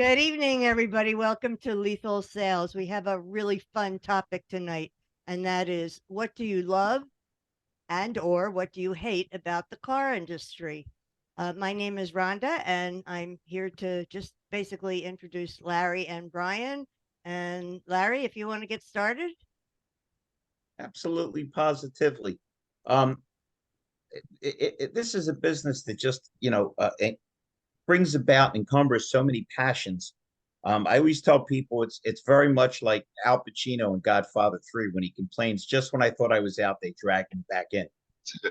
Good evening, everybody. Welcome to Lethal Sales. We have a really fun topic tonight, and that is what do you love and or what do you hate about the car industry? My name is Rhonda, and I'm here to just basically introduce Larry and Brian. And Larry, if you want to get started. Absolutely, positively. Um, this is a business that just, it brings about and encumbers so many passions. I always tell people it's very much like Al Pacino in Godfather 3 when he complains, just when I thought I was out, they dragged him back in.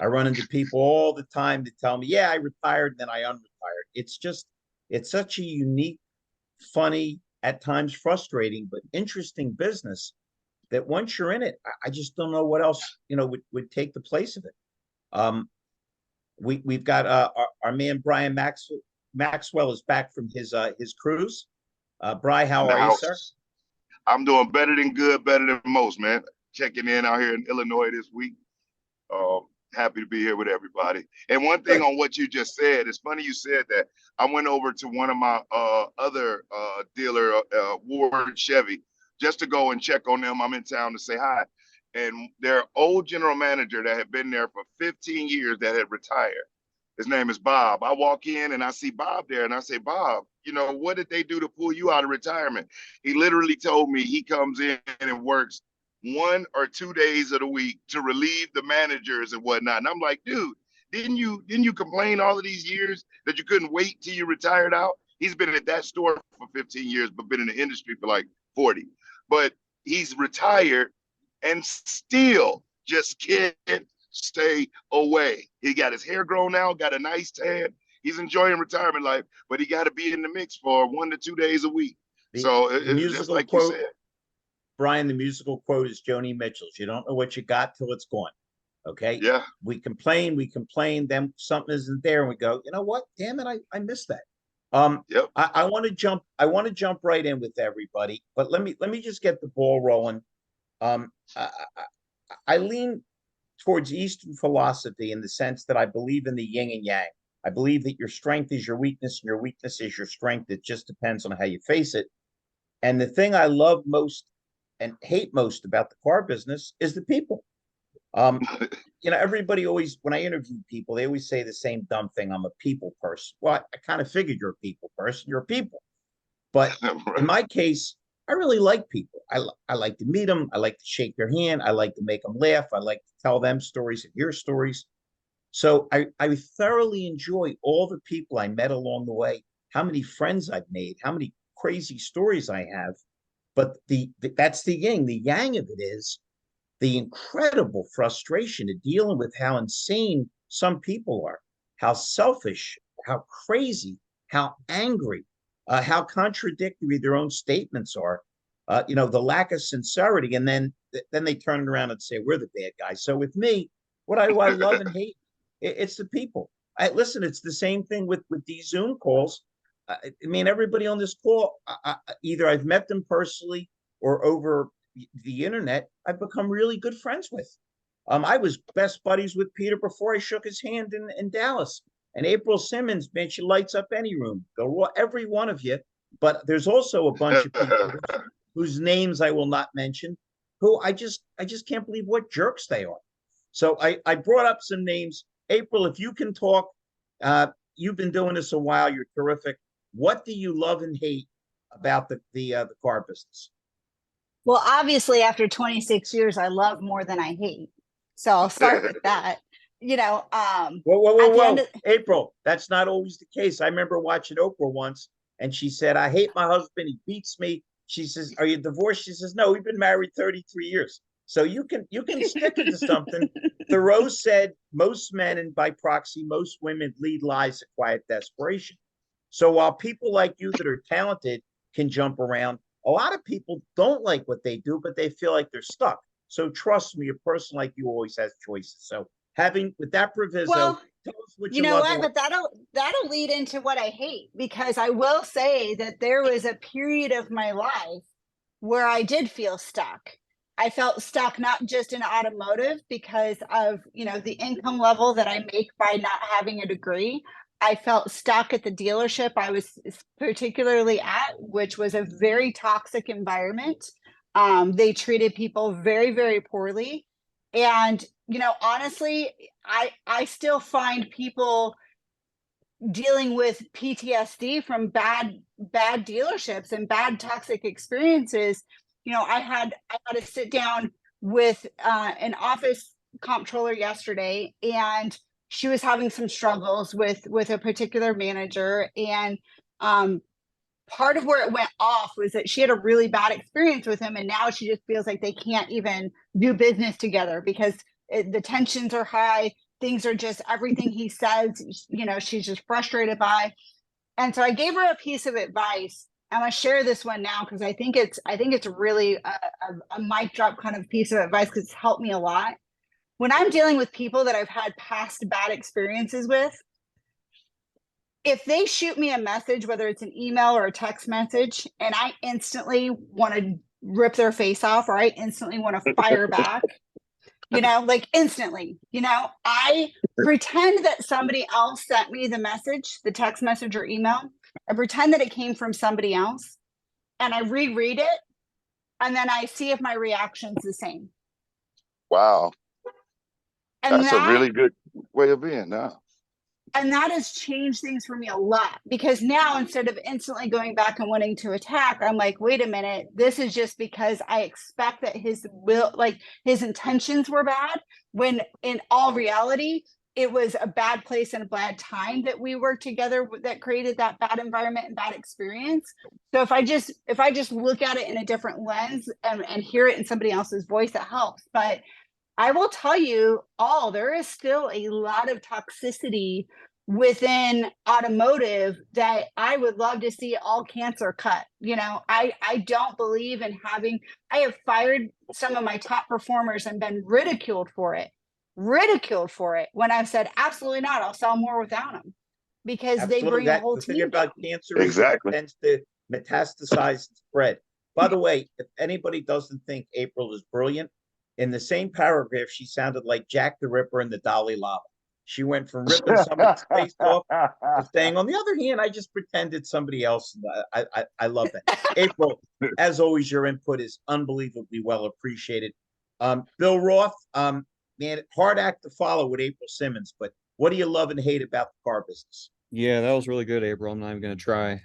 I run into people all the time that tell me, yeah, I retired, and then I unretired. It's such a unique, funny, at times frustrating, but interesting business that once you're in it, I just don't know what else would take the place of it. Um, we've got our man Brian Maxwell is back from his cruise. Bri, how In the are you, sir? house. I'm doing better than good, better than most, man. Checking in out here in Illinois this week. Happy to be here with everybody. And one thing Good. on what you just said, it's funny you said that. I went over to one of my other dealer, Ward Chevy, just to go and check on them. I'm in town to say hi. And their old general manager that had been there for 15 years that had retired. His name is Bob. I walk in and I see Bob there and I say, Bob, what did they do to pull you out of retirement? He literally told me he comes in and works 1 or 2 days of the week to relieve the managers and whatnot. And I'm like, dude, didn't you complain all of these years that you couldn't wait till you retired out? He's been at that store for 15 years, but been in the industry for like 40. But he's retired and still just can't stay away. He got his hair grown out, got a nice tan. He's enjoying retirement life, but he got to be in the mix for 1 to 2 days a week. The It's just like quote, you said. Brian, the musical quote is Joni Mitchell's. You don't know what you got till it's gone. Okay. Yeah. We complain, then something isn't there, and we go, you know what? Damn it, I missed that. Yep. I want to jump right in with everybody, but let me just get the ball rolling. I lean towards Eastern philosophy in the sense that I believe in the yin and yang. I believe that your strength is your weakness and your weakness is your strength. It just depends on how you face it. And the thing I love most and hate most about the car business is the people. Everybody always, when I interview people, they always say the same dumb thing. I'm a people person. Well, I kind of figured you're a people person. You're a people. But in my case, I really like people. I like to meet them. I like to shake their hand. I like to make them laugh. I like to tell them stories and hear stories. So I thoroughly enjoy all the people I met along the way, how many friends I've made, how many crazy stories I have. But that's the yin. The yang of it is the incredible frustration of dealing with how insane some people are, how selfish, how crazy, how angry, how contradictory their own statements are. The lack of sincerity, and then they turn around and say we're the bad guys. So with me, what I love and hate, it's the people. Listen, it's the same thing with these Zoom calls. I mean, everybody on this call, either I've met them personally or over the internet, I've become really good friends with. I was best buddies with Peter before I shook his hand in Dallas. And April Simmons, man, she lights up any room. Every one of you. But there's also a bunch of people whose names I will not mention, who I just can't believe what jerks they are. So I brought up some names. April, if you can talk, you've been doing this a while. You're terrific. What do you love and hate about the car business? Well, obviously, after 26 years, I love more than I hate. So I'll start with that. Whoa. April, that's not always the case. I remember watching Oprah once, and she said, I hate my husband. He beats me. She says, are you divorced? She says, no, we've been married 33 years. So you can stick into something. Thoreau said most men, and by proxy, most women lead lives of quiet desperation. So while people like you that are talented can jump around, a lot of people don't like what they do, but they feel like they're stuck. So trust me, a person like you always has choices. So with that proviso, tell us what you love. But that'll lead into what I hate, because I will say that there was a period of my life where I did feel stuck. I felt stuck not just in automotive because of the income level that I make by not having a degree, I felt stuck at the dealership I was particularly at, which was a very toxic environment. They treated people very, very poorly. And, honestly, I still find people dealing with PTSD from bad dealerships and bad toxic experiences. I had to sit down with an office comptroller yesterday, and she was having some struggles with a particular manager, and part of where it went off was that she had a really bad experience with him, and now she just feels like they can't even do business together because the tensions are high. Things are just everything he says, she's just frustrated by. And so I gave her a piece of advice. I'm gonna share this one now because I think it's really a mic drop kind of piece of advice because it's helped me a lot. When I'm dealing with people that I've had past bad experiences with, if they shoot me a message, whether it's an email or a text message, and I instantly want to rip their face off, or I instantly want to fire back, like instantly, I pretend that somebody else sent me the message, the text message or email. I pretend that it came from somebody else, and I reread it, and then I see if my reaction's the same. Wow. And That's a really good way of being now. And that has changed things for me a lot, because now instead of instantly going back and wanting to attack, I'm like, wait a minute, this is just because I expect that his intentions were bad, when in all reality, it was a bad place and a bad time that we worked together that created that bad environment and bad experience. So if I just look at it in a different lens and hear it in somebody else's voice, it helps. But I will tell you all, there is still a lot of toxicity within automotive that I would love to see all cancer cut. I don't believe in I have fired some of my top performers and been ridiculed for it when I've said, absolutely not, I'll sell more without them, because they bring a whole the team thing about down. cancer is it tends to metastasize and spread. By the way, if anybody doesn't think April is brilliant, in the same paragraph, she sounded like Jack the Ripper and the Dalai Lama. She went from ripping somebody's face off to saying, on the other hand, I just pretended somebody else. I love that. April, as always, your input is unbelievably well appreciated. Bill Roth, man, hard act to follow with April Simmons, but what do you love and hate about the car business? Yeah, that was really good, April. I'm not even going to try.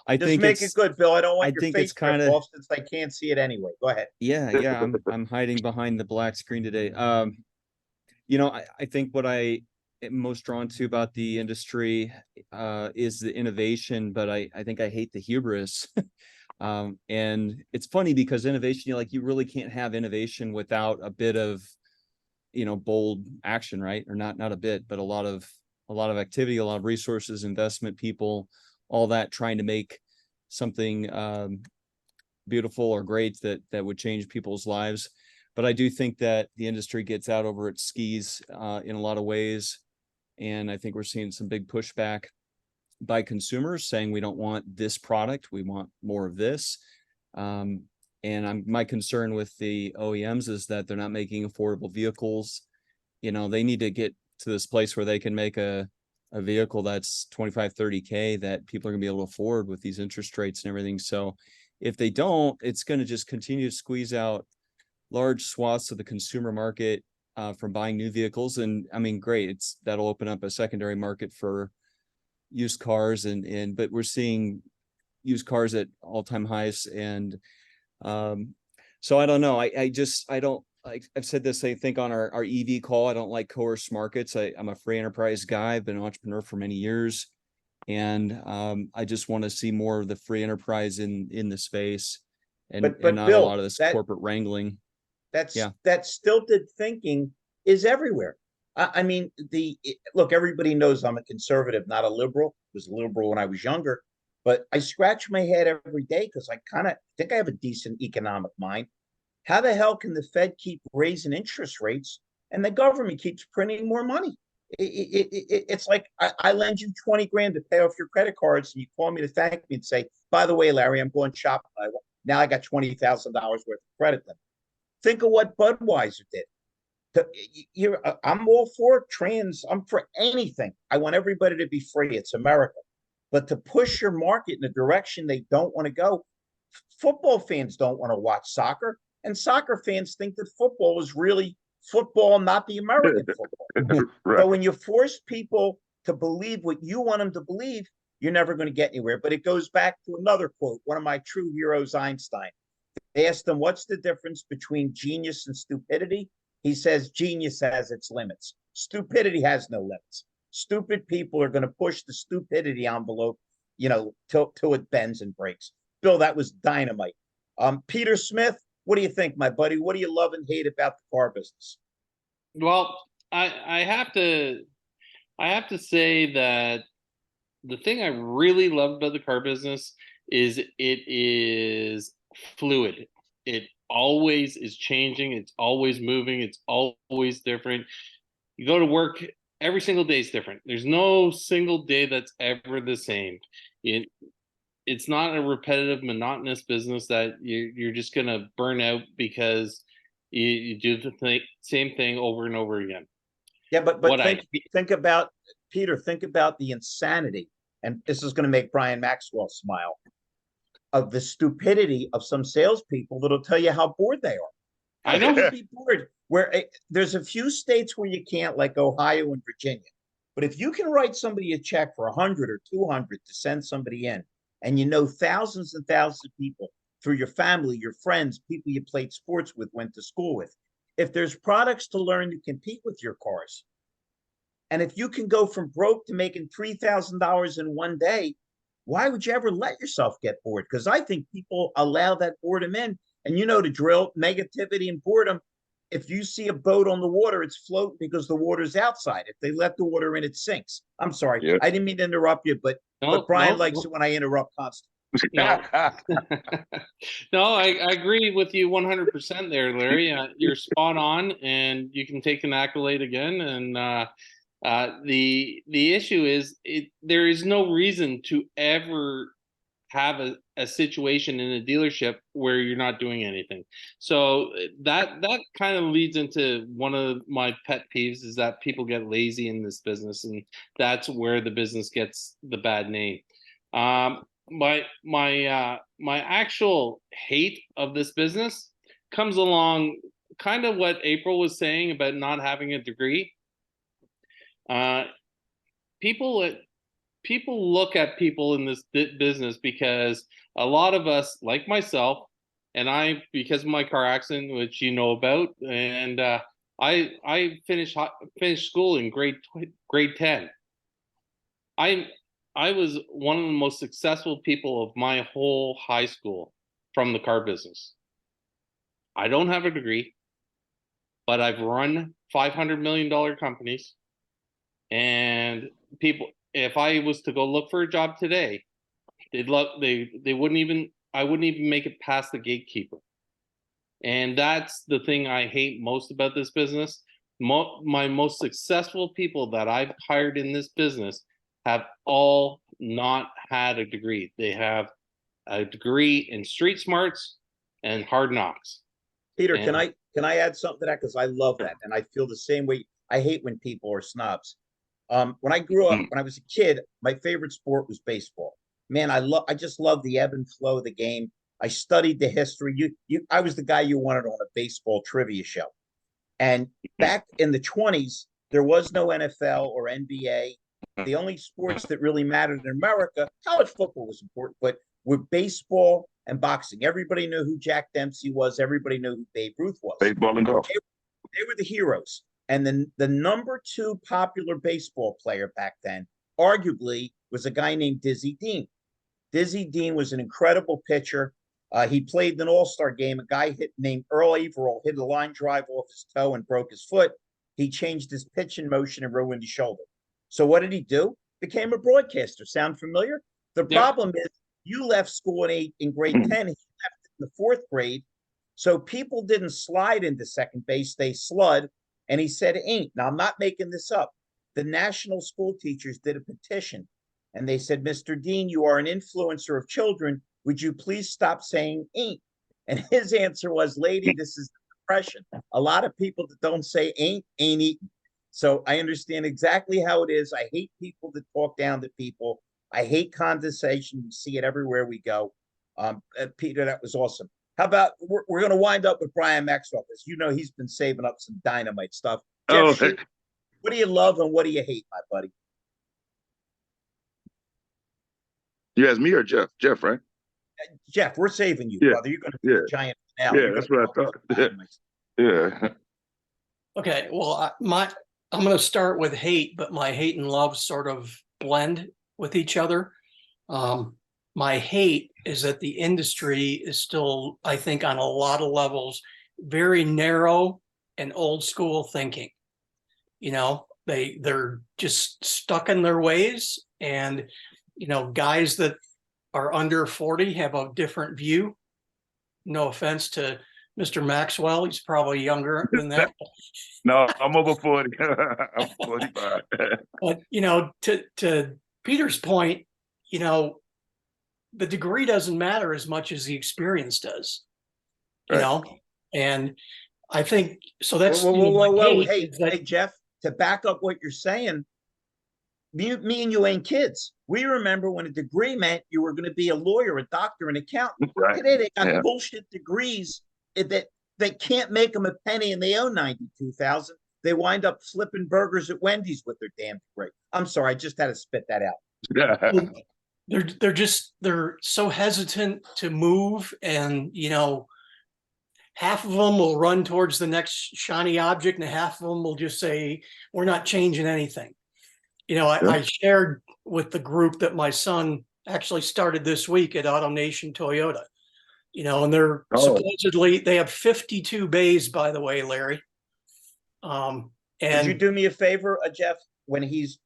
I Just think make it good, Bill. I don't want I your think face it's kind of off since I can't see it anyway. Go ahead. yeah. I'm hiding behind the black screen today. I think what I am most drawn to about the industry is the innovation, but I think I hate the hubris. And it's funny because innovation, you really can't have innovation without a bit of bold action, right? Or not a bit, but a lot of activity, a lot of resources, investment, people, all that, trying to make something beautiful or great that would change people's lives. But I do think that the industry gets out over its skis in a lot of ways. And I think we're seeing some big pushback by consumers saying, we don't want this product, we want more of this. And my concern with the OEMs is that they're not making affordable vehicles. They need to get to this place where they can make a vehicle that's 25, 30K that people are gonna be able to afford with these interest rates and everything. So if they don't, it's going to just continue to squeeze out large swaths of the consumer market from buying new vehicles. And I mean, great, that'll open up a secondary market for used cars, but we're seeing used cars at all-time highs. And so I don't know. I don't like, I've said this, I think, on our EV call, I don't like coerced markets. I'm a free enterprise guy. I've been an entrepreneur for many years. And I just want to see more of the free enterprise in the space, and not Bill, a lot of this corporate wrangling. That stilted thinking is everywhere. I mean, look, everybody knows I'm a conservative, not a liberal. I was a liberal when I was younger, but I scratch my head every day because I kind of think I have a decent economic mind. How the hell can the Fed keep raising interest rates and the government keeps printing more money? It's like I lend you 20 grand to pay off your credit cards, and you call me to thank me and say, by the way, Larry, I'm going shopping. Now I got $20,000 worth of credit limit. Think of what Budweiser did. I'm all for trans. I'm for anything. I want everybody to be free. It's America. But to push your market in a direction they don't want to go, football fans don't want to watch soccer, and soccer fans think that football is really football, not the American football. Right. So when you force people to believe what you want them to believe, you're never going to get anywhere. But it goes back to another quote, one of my true heroes, Einstein. They asked him, what's the difference between genius and stupidity? He says, genius has its limits. Stupidity has no limits. Stupid people are going to push the stupidity envelope, till it bends and breaks. Bill, that was dynamite. Peter Smith, what do you think, my buddy? What do you love and hate about the car business? Well, I have to say that the thing I really love about the car business is it is fluid. It always is changing. It's always moving. It's always different. You go to work, every single day is different. There's no single day that's ever the same. It's not a repetitive, monotonous business that you're just going to burn out because you do the same thing over and over again. Yeah, but think about, Peter, think about the insanity, and this is going to make Brian Maxwell smile, of the stupidity of some salespeople that'll tell you how bored they are. I know. How can you be bored? There's a few states where you can't, like Ohio and Virginia. But if you can write somebody a check for 100 or 200 to send somebody in, and thousands and thousands of people through your family, your friends, people you played sports with, went to school with, if there's products to learn to compete with your cars, and if you can go from broke to making $3,000 in one day, why would you ever let yourself get bored? Because I think people allow that boredom in. And the drill, negativity and boredom. If you see a boat on the water, it's floating because the water's outside. If they let the water in, it sinks. I'm sorry. Yeah. I didn't mean to interrupt you, but Brian likes it when I interrupt constantly. No, I agree with you 100% there, Larry. You're spot on, and you can take an accolade again. And the issue is, there is no reason to ever have a situation in a dealership where you're not doing anything. So that kind of leads into one of my pet peeves, is that people get lazy in this business, and that's where the business gets the bad name. My actual hate of this business comes along kind of what April was saying about not having a degree. People look at people in this business because a lot of us, like myself, and I, because of my car accident, which you know about, and I finished school in grade 10. I was one of the most successful people of my whole high school from the car business. I don't have a degree, but I've run $500 million companies, and people, if I was to go look for a job today, I wouldn't even make it past the gatekeeper. And that's the thing I hate most about this business. My most successful people that I've hired in this business have all not had a degree. They have a degree in street smarts and hard knocks. Peter, can I add something to that? Because I love that, and I feel the same way. I hate when people are snobs. When I grew up, when I was a kid, my favorite sport was baseball. Man, I just love the ebb and flow of the game. I studied the history. I was the guy you wanted on a baseball trivia show. And back in the 20s, there was no NFL or NBA. The only sports that really mattered in America, college football was important, but were baseball and boxing. Everybody knew who Jack Dempsey was. Everybody knew who Babe Ruth was. Baseball and golf. They were the heroes. And then the number 2 popular baseball player back then, arguably, was a guy named Dizzy Dean. Dizzy Dean was an incredible pitcher. He played an all-star game. A guy named Earl Averill hit a line drive off his toe and broke his foot. He changed his pitch in motion and ruined his shoulder. So what did he do? Became a broadcaster. Sound familiar? The problem is, you left school in grade 10. He left in the 4th grade. So people didn't slide into second base. They slud. And he said, ain't. Now, I'm not making this up. The national school teachers did a petition, and they said, Mr. Dean, you are an influencer of children. Would you please stop saying ain't? And his answer was, lady, this is the Depression. A lot of people that don't say ain't eating. So I understand exactly how it is. I hate people that talk down to people. I hate condensation. We see it everywhere we go. Peter, that was awesome. How about we're going to wind up with Brian Maxwell, because you know he's been saving up some dynamite stuff. Jeff, Oh, what do you love and what do you hate, my buddy? you asked me or Jeff? Jeff, right? Jeff, we're saving you, Yeah, brother. You're going to be yeah, a giant finale. yeah. You're That's gonna what I thought. talk about Yeah, dynamite. yeah. Okay, well, I'm going to start with hate, but my hate and love sort of blend with each other. My hate is that the industry is still, I think, on a lot of levels, very narrow and old school thinking. You know, they're just stuck in their ways, and you know, guys that are under 40 have a different view. No offense to Mr. Maxwell, he's probably younger than that. No, I'm over 40. I'm 45. But you know, to Peter's point, you know, the degree doesn't matter as much as the experience does. You Right. know, and I think so. That's Whoa, whoa, you know, whoa, my whoa. hate Hey, is that- hey, Jeff, to back up what you're saying, me and you ain't kids. We remember when a degree meant you were going to be a lawyer, a doctor, an accountant. Right. Today they got Yeah. bullshit degrees that they can't make them a penny, and they owe 92,000. They wind up flipping burgers at Wendy's with their damn degree. I'm sorry, I just had to spit that out. they're so hesitant to move, and you know, half of them will run towards the next shiny object, and half of them will just say, "We're not changing anything." You know, Yeah. I shared with the group that my son actually started this week at AutoNation Toyota. You know, and they're supposedly they have 52 bays, by the way, Larry. Would And you do me a favor, Jeff? When he's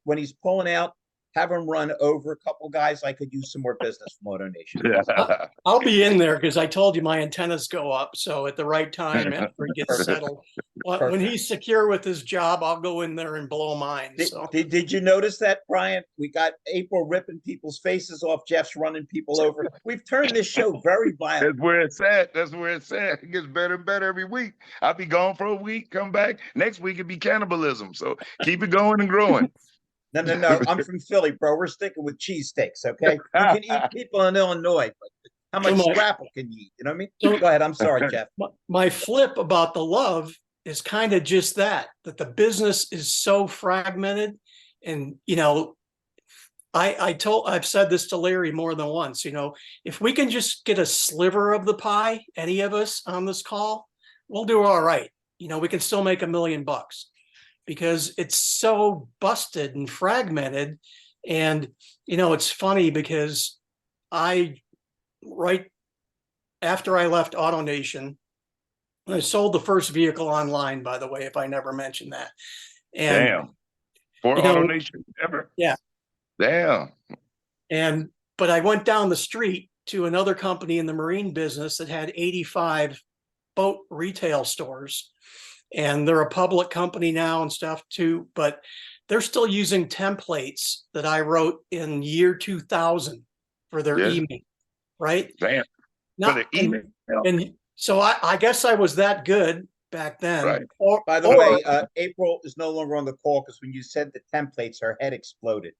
pulling out, have him run over a couple guys. I could use some more business from AutoNation. Yeah. I'll be in there because I told you my antennas go up. So at the right time, after he gets settled, when he's secure with his job, I'll go in there and blow mine. So Did you notice that, Brian? We got April ripping people's faces off. Jeff's running people over. We've turned this show very violent. That's where it's at. That's where it's at. It gets better and better every week. I'll be gone for a week, come back. Next week it'd be cannibalism. So keep it going and growing. No. I'm from Philly, bro. We're sticking with cheesesteaks, okay? You can eat people in Illinois, but how much scrapple can you eat? You know what I mean? Go ahead. I'm sorry, Jeff. my flip about the love is kind of just that the business is so fragmented. And, you know, I've said this to Larry more than once, you know, if we can just get a sliver of the pie, any of us on this call, we'll do all right. You know, we can still make $1 million because it's so busted and fragmented. And, you know, it's funny because right after I left AutoNation, I sold the first vehicle online, by the way, if I never mentioned that. And, Damn. For you know, AutoNation ever? Yeah. Damn. But I went down the street to another company in the marine business that had 85 boat retail stores. And they're a public company now and stuff too, but they're still using templates that I wrote in year 2000 for their email, right? Damn. Now, For the email. and so I guess I was that good back then. Right. By the way, April is no longer on the call because when you said the templates, her head exploded.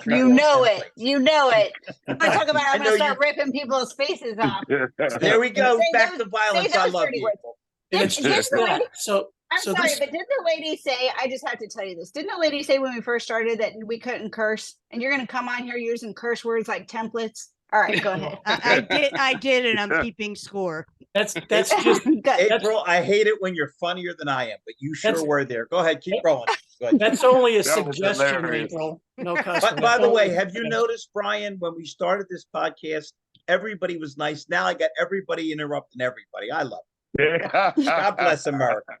You know it. You know it. I'm gonna talk about I'm I gonna know start ripping people's faces off. There we go. Say Back those- to violence. say I those love dirty you. words. April. And it's Didn't just the lady- that. So I'm so sorry, this, but didn't the lady say, I just have to tell you this, didn't the lady say when we first started that we couldn't curse? And you're gonna come on here using curse words like templates? All right, go ahead. I did, and I'm keeping score. that's just Good. April, I hate it when you're funnier than I am, but you sure That's- were there. Go ahead, keep rolling. Go ahead. that's only a That was suggestion, hilarious. April. No But customer. by the way, have you noticed, Brian, when we started this podcast, everybody was nice. Now I got everybody interrupting everybody. I love it. God bless America.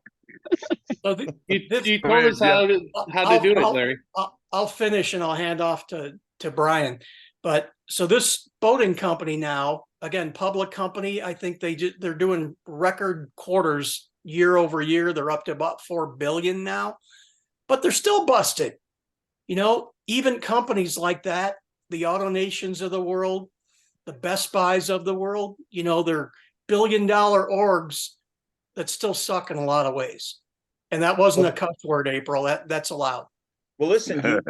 So You told us how to do it, Larry. I'll finish and I'll hand off to Brian. But so this boating company now, again, public company, I think they're doing record quarters year over year. They're up to about 4 billion now, but they're still busted. You know, even companies like that, the AutoNations of the world, the Best Buys of the world, you know, they're $1 billion orgs. that still suck in a lot of ways. And that wasn't a cuss word, April. That's allowed. Well, listen,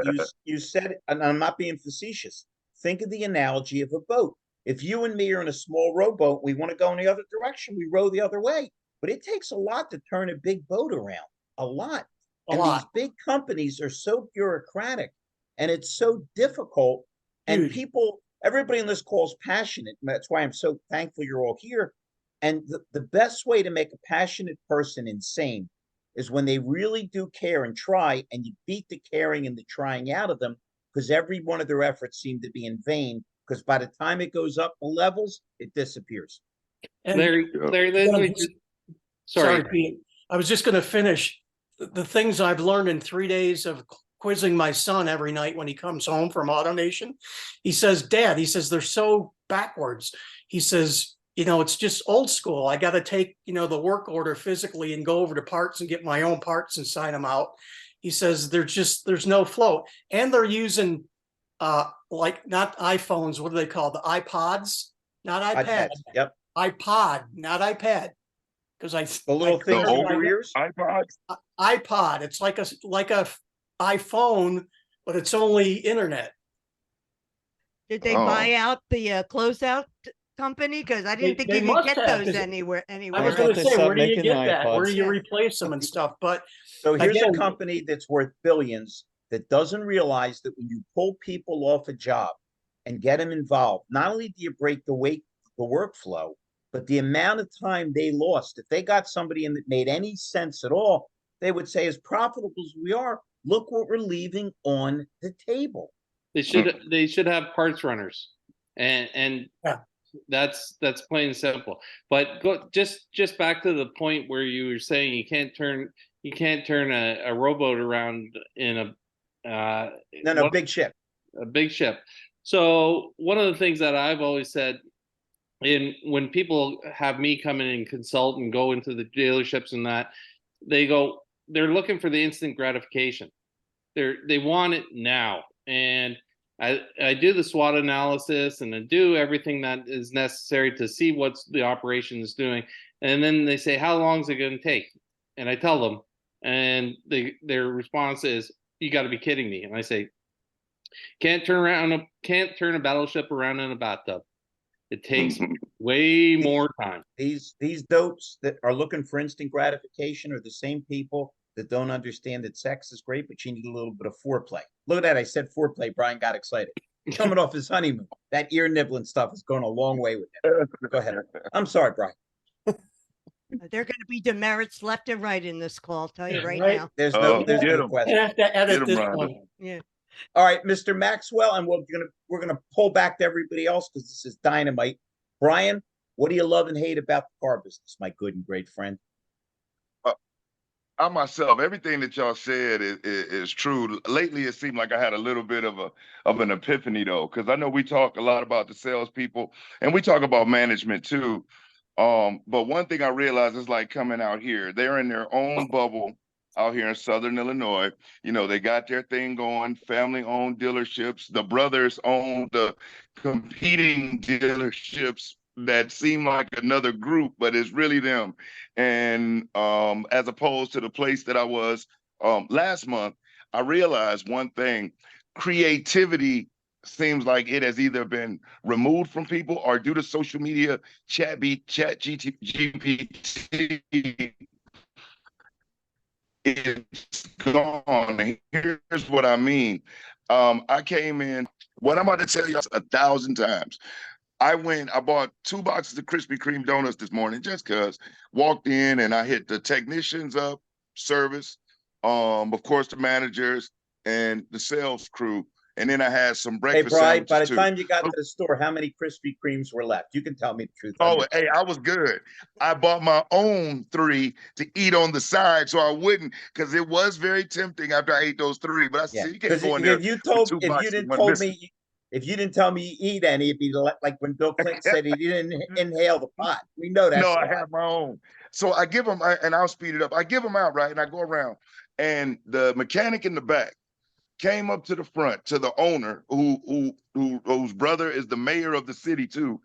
you said it, and I'm not being facetious. Think of the analogy of a boat. If you and me are in a small rowboat, we want to go in the other direction, we row the other way. But it takes a lot to turn a big boat around. A lot. And these big companies are so bureaucratic and it's so difficult. And people, everybody in this call is passionate. That's why I'm so thankful you're all here. And the best way to make a passionate person insane is when they really do care and try, and you beat the caring and the trying out of them, because every one of their efforts seem to be in vain, because by the time it goes up the levels, it disappears. And Larry, sorry, Pete. I was just going to finish the things I've learned in 3 days of quizzing my son every night when he comes home from AutoNation. He says, Dad, he says, they're so backwards. He says, it's just old school. I got to take, the work order physically and go over to parts and get my own parts and sign them out. He says, there's no flow. And they're using, like not iPhones. What do they call the iPods? Not iPads. Yep. iPod, not iPad. Because the little things in your ears. iPod. It's like a iPhone, but it's only internet. Did they buy out the closeout company? Because I didn't think you could get those anywhere. I was going to say, where do you get that? Where do you replace them and stuff? But so here's a company that's worth billions that doesn't realize that when you pull people off a job and get them involved, not only do you break the workflow, but the amount of time they lost. If they got somebody in that made any sense at all, they would say, as profitable as we are, look what we're leaving on the table. They should have parts runners, and that's plain and simple. But just back to the point where you were saying you can't turn a rowboat around in a big ship. A big ship. So one of the things that I've always said, when people have me come in and consult and go into the dealerships and that, they're looking for the instant gratification. They want it now. And I do the SWOT analysis and I do everything that is necessary to see what the operation is doing. And then they say, how long is it going to take? And I tell them, and their response is, you got to be kidding me. And I say, can't turn a battleship around in a bathtub. It takes way more time. These dopes that are looking for instant gratification are the same people that don't understand that sex is great, but you need a little bit of foreplay. Look at that. I said foreplay. Brian got excited. Coming off his honeymoon. That ear nibbling stuff is going a long way with him. Go ahead. I'm sorry, Brian. There are going to be demerits left and right in this call. I'll tell you right now. There's no question. I have to edit this one. Yeah. All right, Mr. Maxwell, and we're gonna pull back to everybody else because this is dynamite. Brian, what do you love and hate about the car business, my good and great friend? I myself, everything that y'all said is true. Lately, it seemed like I had a little bit of an epiphany, though, because I know we talk a lot about the salespeople and we talk about management too. But one thing I realized is like coming out here, they're in their own bubble out here in Southern Illinois. They got their thing going, family-owned dealerships. The brothers own the competing dealerships that seem like another group, but it's really them. And as opposed to the place that I was last month, I realized one thing: creativity seems like it has either been removed from people or due to social media, chat GPT, it's gone. Here's what I mean. I came in, what I'm about to tell you 1,000 times. I bought 2 boxes of Krispy Kreme donuts this morning just because. Walked in and I hit the technicians up, service, of course the managers and the sales crew. And then I had some breakfast sandwiches by the time you got to the store, how many Krispy Kremes were left? You can tell me the truth. Hey, I was good. I bought my own 3 to eat on the side so I wouldn't, because it was very tempting after I ate those 3. But I said, you can't go in there. If you didn't tell me you eat any, it'd be like when Bill Clinton said he didn't inhale the pot. We know that. No, I have my own. So I give them, and I'll speed it up. I give them out, right? And I go around. And the mechanic in the back came up to the front to the owner, whose brother is the mayor of the city too.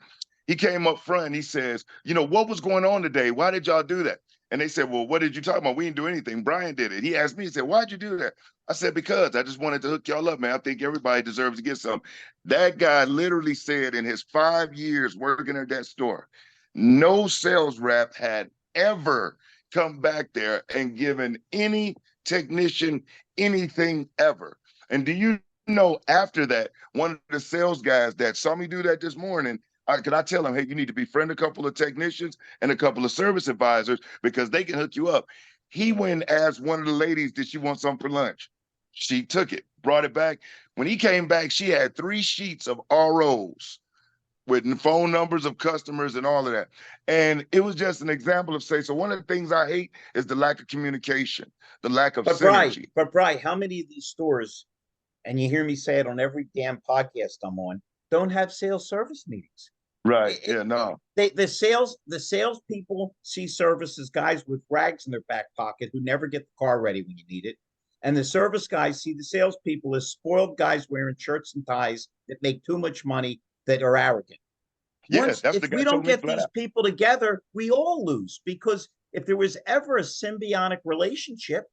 He came up front and he says, what was going on today? Why did y'all do that? And they said, well, what did you talk about? We didn't do anything. Brian did it. He asked me, he said, why'd you do that? I said, because I just wanted to hook y'all up, man. I think everybody deserves to get some. That guy literally said in his 5 years working at that store, no sales rep had ever come back there and given any technician anything ever. And do you know, after that, one of the sales guys that saw me do that this morning, could I tell him, hey, you need to befriend a couple of technicians and a couple of service advisors because they can hook you up. He went and asked one of the ladies, did she want something for lunch? She took it, brought it back. When he came back, she had 3 sheets of ROs with phone numbers of customers and all of that. And it was just an example of so one of the things I hate is the lack of communication, the lack of synergy. Brian, how many of these stores, and you hear me say it on every damn podcast I'm on, don't have sales service meetings? Right. Yeah, no. The sales people see service as guys with rags in their back pocket who never get the car ready when you need it. And the service guys see the salespeople as spoiled guys wearing shirts and ties that make too much money, that are arrogant. If we don't get these people together, we all lose, because if there was ever a symbiotic relationship,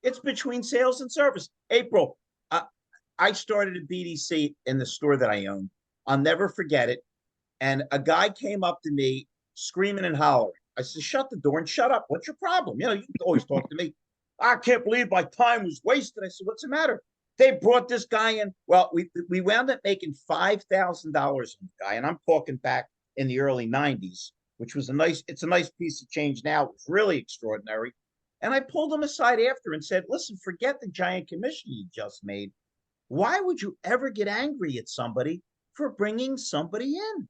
it's between sales and service. April, I started a BDC in the store that I own. I'll never forget it. And a guy came up to me screaming and hollering. I said, shut the door and shut up. What's your problem? You know, you can always talk to me. I can't believe my time was wasted. I said, what's the matter? They brought this guy in. Well, we wound up making $5,000 on the guy. And I'm talking back in the early 90s, which was it's a nice piece of change now. It was really extraordinary. And I pulled him aside after and said, listen, forget the giant commission you just made. Why would you ever get angry at somebody for bringing somebody in?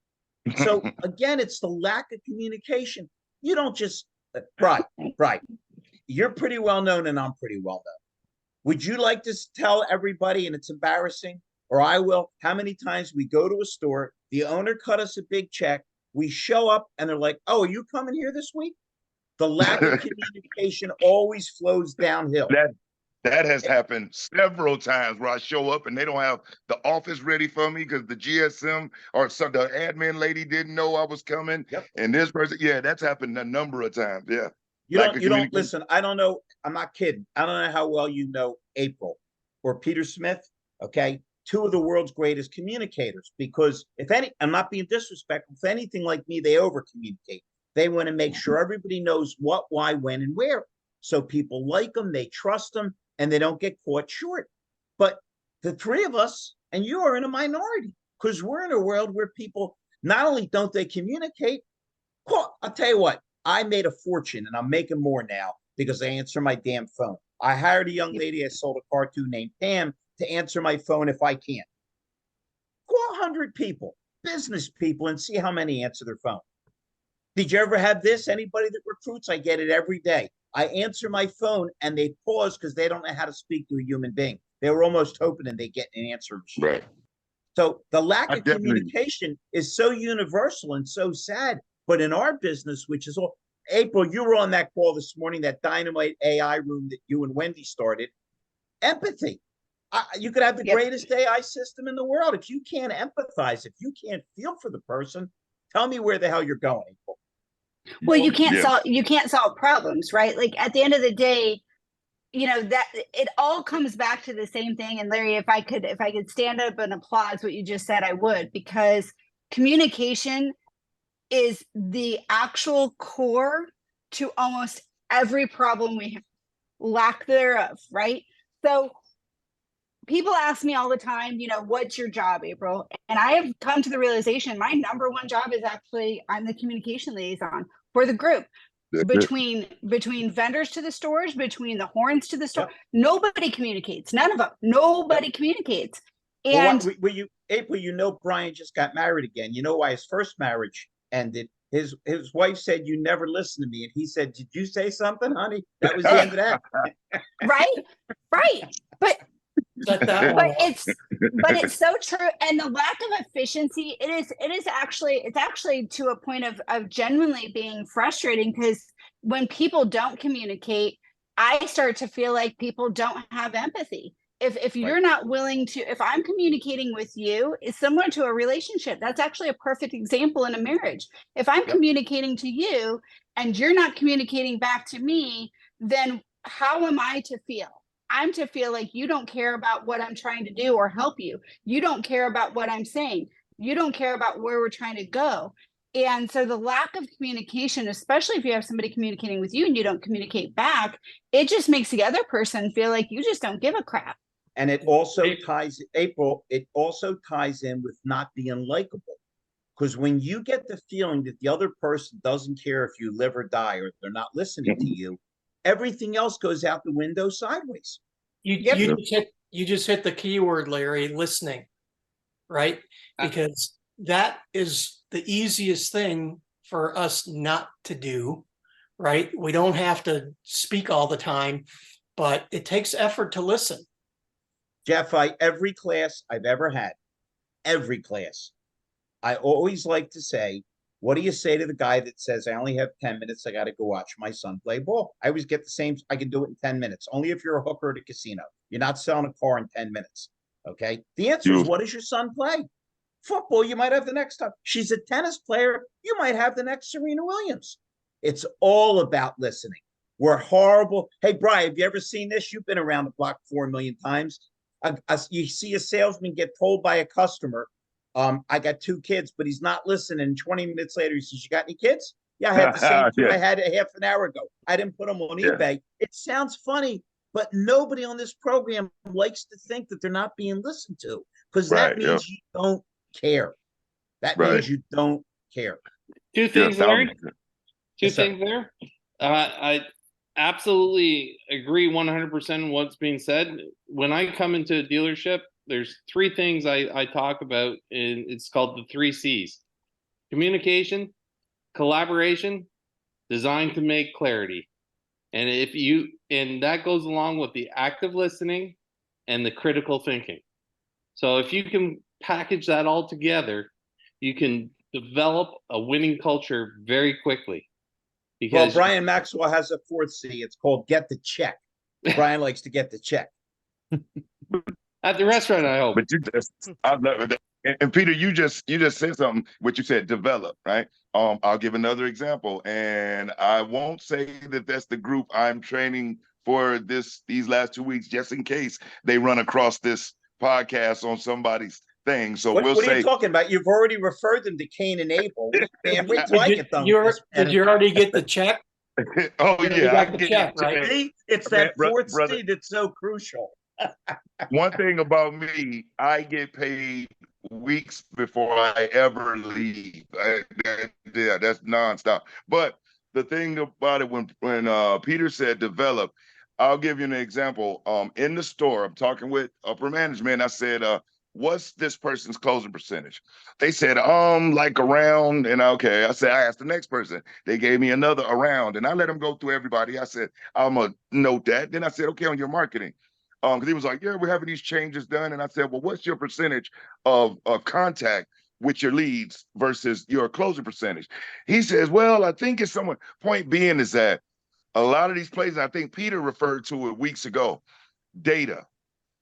So again, it's the lack of communication. You don't just, right. You're pretty well known and I'm pretty well known. Would you like to tell everybody, and it's embarrassing, or I will, how many times we go to a store, the owner cut us a big check, we show up and they're like, oh, are you coming here this week? The lack of communication always flows downhill. That has happened several times where I show up and they don't have the office ready for me because the GSM or the admin lady didn't know I was coming. Yep. And this person, yeah, that's happened a number of times. Yeah. You don't listen. I don't know. I'm not kidding. I don't know how well you know April or Peter Smith. Okay. 2 of the world's greatest communicators, because I'm not being disrespectful. If anything like me, they over communicate. They want to make sure everybody knows what, why, when, and where. So people like them, they trust them, and they don't get caught short. But the 3 of us, and you are in a minority, because we're in a world where people, not only don't they communicate, I'll tell you what, I made a fortune, and I'm making more now because I answer my damn phone. I hired a young lady I sold a car to named Pam to answer my phone if I can. Call 100 people, business people, and see how many answer their phone. Did you ever have this? Anybody that recruits, I get it every day. I answer my phone and they pause because they don't know how to speak to a human being. They were almost hoping and they get an answer. Right. So the lack of communication is so universal and so sad. But in our business, which is all, April, you were on that call this morning, that dynamite AI room that you and Wendy started. Empathy. You could have the greatest AI system in the world. If you can't empathize, if you can't feel for the person, tell me where the hell you're going, April. Well, you can't solve problems, right? Like at the end of the day, that it all comes back to the same thing. And Larry, if I could stand up and applaud what you just said, I would, because communication is the actual core to almost every problem we have, lack thereof, right? So people ask me all the time, what's your job, April? And I have come to the realization my number one job is actually I'm the communication liaison for the group. Between vendors to the stores, between the horns to the store, nobody communicates. None of them. Nobody communicates. And April, Brian just got married again. You know why his first marriage ended? His wife said, "You never listen to me," and he said, "Did you say something, honey?" That was the end of that. Right. But it's so true. And the lack of efficiency, it's actually to a point of genuinely being frustrating, because when people don't communicate, I start to feel like people don't have empathy. If you're not willing to, if I'm communicating with you, it's similar to a relationship. That's actually a perfect example in a marriage. If I'm communicating to you and you're not communicating back to me, then how am I to feel? I'm to feel like you don't care about what I'm trying to do or help you. You don't care about what I'm saying. You don't care about where we're trying to go. And so the lack of communication, especially if you have somebody communicating with you and you don't communicate back, it just makes the other person feel like you just don't give a crap. And it also ties, April, it also ties in with not being likable. Because when you get the feeling that the other person doesn't care if you live or die, or they're not listening to you, everything else goes out the window sideways. You just hit the key word, Larry, listening, right? Because that is the easiest thing for us not to do, right? We don't have to speak all the time, but it takes effort to listen. Jeff, every class I've ever had, every class, I always like to say, what do you say to the guy that says, I only have 10 minutes, I got to go watch my son play ball? I always get the same, I can do it in 10 minutes, only if you're a hooker at a casino. You're not selling a car in 10 minutes, okay? The answer is, what does your son play? Football, you might have the next time. She's a tennis player, you might have the next Serena Williams. It's all about listening. We're horrible. Hey, Brian, have you ever seen this? You've been around the block 4 million times. You see a salesman get told by a customer, I got 2 kids, but he's not listening. 20 minutes later, he says, you got any kids? Yeah, I had the same 2 I had a half an hour ago. I didn't put them on eBay. It sounds funny, but nobody on this program likes to think that they're not being listened to, because that means you don't care. That means you don't care. Two things, Larry. Two things there. I absolutely agree 100% what's being said. When I come into a dealership, there's 3 things I talk about, and it's called the 3 C's: communication, collaboration, design to make clarity. And that goes along with the active listening and the critical thinking. So if you can package that all together, you can develop a winning culture very quickly. Because Brian Maxwell has a 4th C. It's called get the check. Brian likes to get the check. At the restaurant, I hope. But I love it. And Peter, you just said something, what you said, develop, right? I'll give another example, and I won't say that that's the group I'm training for these last 2 weeks, just in case they run across this podcast on somebody's thing. So what are you talking about? You've already referred them to Cain and Abel. Man, wait till I get done. Did you already get the check? Oh, yeah. I get the check, right? See? It's that 4th C that's so crucial. One thing about me, I get paid weeks before I ever leave. That's nonstop. But the thing about it, when Peter said develop, I'll give you an example. In the store, I'm talking with upper management. I said, what's this person's closing percentage? They said, like around, and okay. I said, I asked the next person. They gave me another around, and I let them go through everybody. I said, I'm gonna note that. Then I said, okay, on your marketing. Because he was like, yeah, we're having these changes done. And I said, well, what's your percentage of contact with your leads versus your closing percentage? He says, well, I think it's somewhere. Point being is that a lot of these places, I think Peter referred to it weeks ago, data.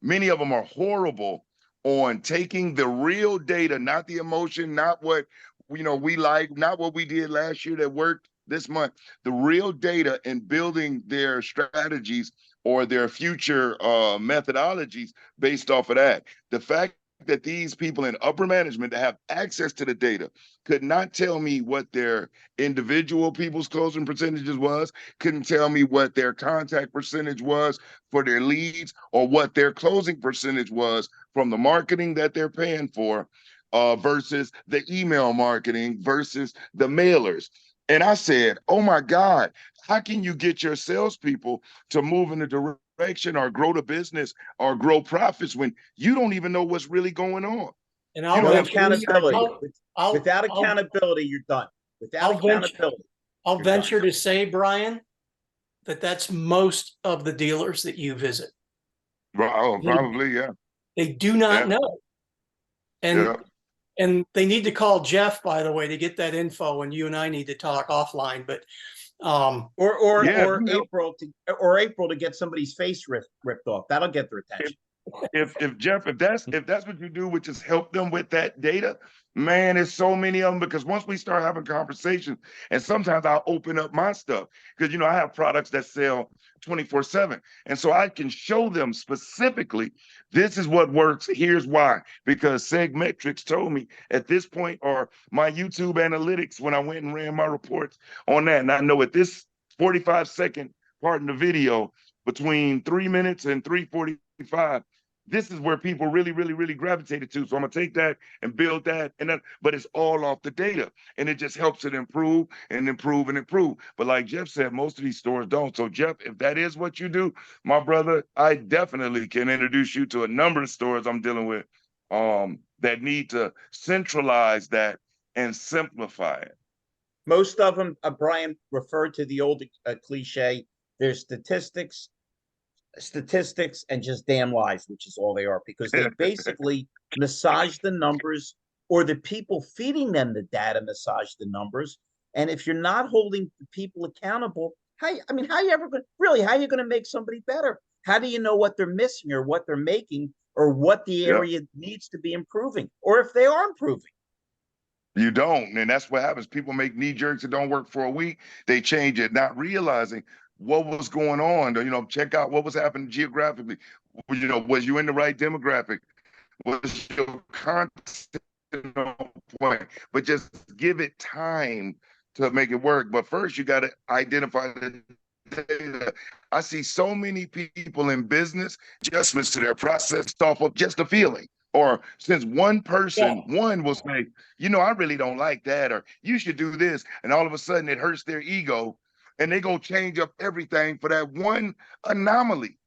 Many of them are horrible on taking the real data, not the emotion, not what we like, not what we did last year that worked this month, the real data, and building their strategies or their future methodologies based off of that. The fact that these people in upper management that have access to the data could not tell me what their individual people's closing percentages was, couldn't tell me what their contact percentage was for their leads, or what their closing percentage was from the marketing that they're paying for versus the email marketing versus the mailers. And I said, oh my God, how can you get your salespeople to move in a direction or grow the business or grow profits when you don't even know what's really going on? And accountability. Without accountability, you're done. Without accountability. I'll venture to say, Brian, that's most of the dealers that you visit. Oh, probably, yeah. They do not know. And they need to call Jeff, by the way, to get that info, and you and I need to talk offline. But or April to get somebody's face ripped off. That'll get their attention. if Jeff, if that's what you do, which is help them with that data, man, there's so many of them because once we start having conversations, and sometimes I'll open up my stuff because I have products that sell 24/7. And so I can show them specifically, this is what works, here's why. Because Segmetrics told me at this point, or my YouTube analytics, when I went and ran my reports on that, and I know at this 45-second part in the video, between 3 minutes and 3:45, this is where people really, really, really gravitated to. So I'm gonna take that and build that, but it's all off the data, and it just helps it improve and improve and improve. But like Jeff said, most of these stores don't. So Jeff, if that is what you do, my brother, I definitely can introduce you to a number of stores I'm dealing with that need to centralize that and simplify it. Most of them, Brian, referred to the old cliche. There's statistics and just damn lies, which is all they are, because they basically massage the numbers, or the people feeding them the data massage the numbers. And if you're not holding the people accountable, how are you ever going to make somebody better? How do you know what they're missing or what they're making or what the area needs to be improving, or if they are improving? You don't. And that's what happens. People make knee jerks that don't work for a week. They change it, not realizing what was going on. Check out what was happening geographically. Was you in the right demographic? Was your content on point? But just give it time to make it work. But first, you got to identify the data. I see so many people in business, adjustments to their process off of just a feeling. Or since one person, one will say, I really don't like that, or you should do this. And all of a sudden it hurts their ego, and they go change up everything for that one anomaly.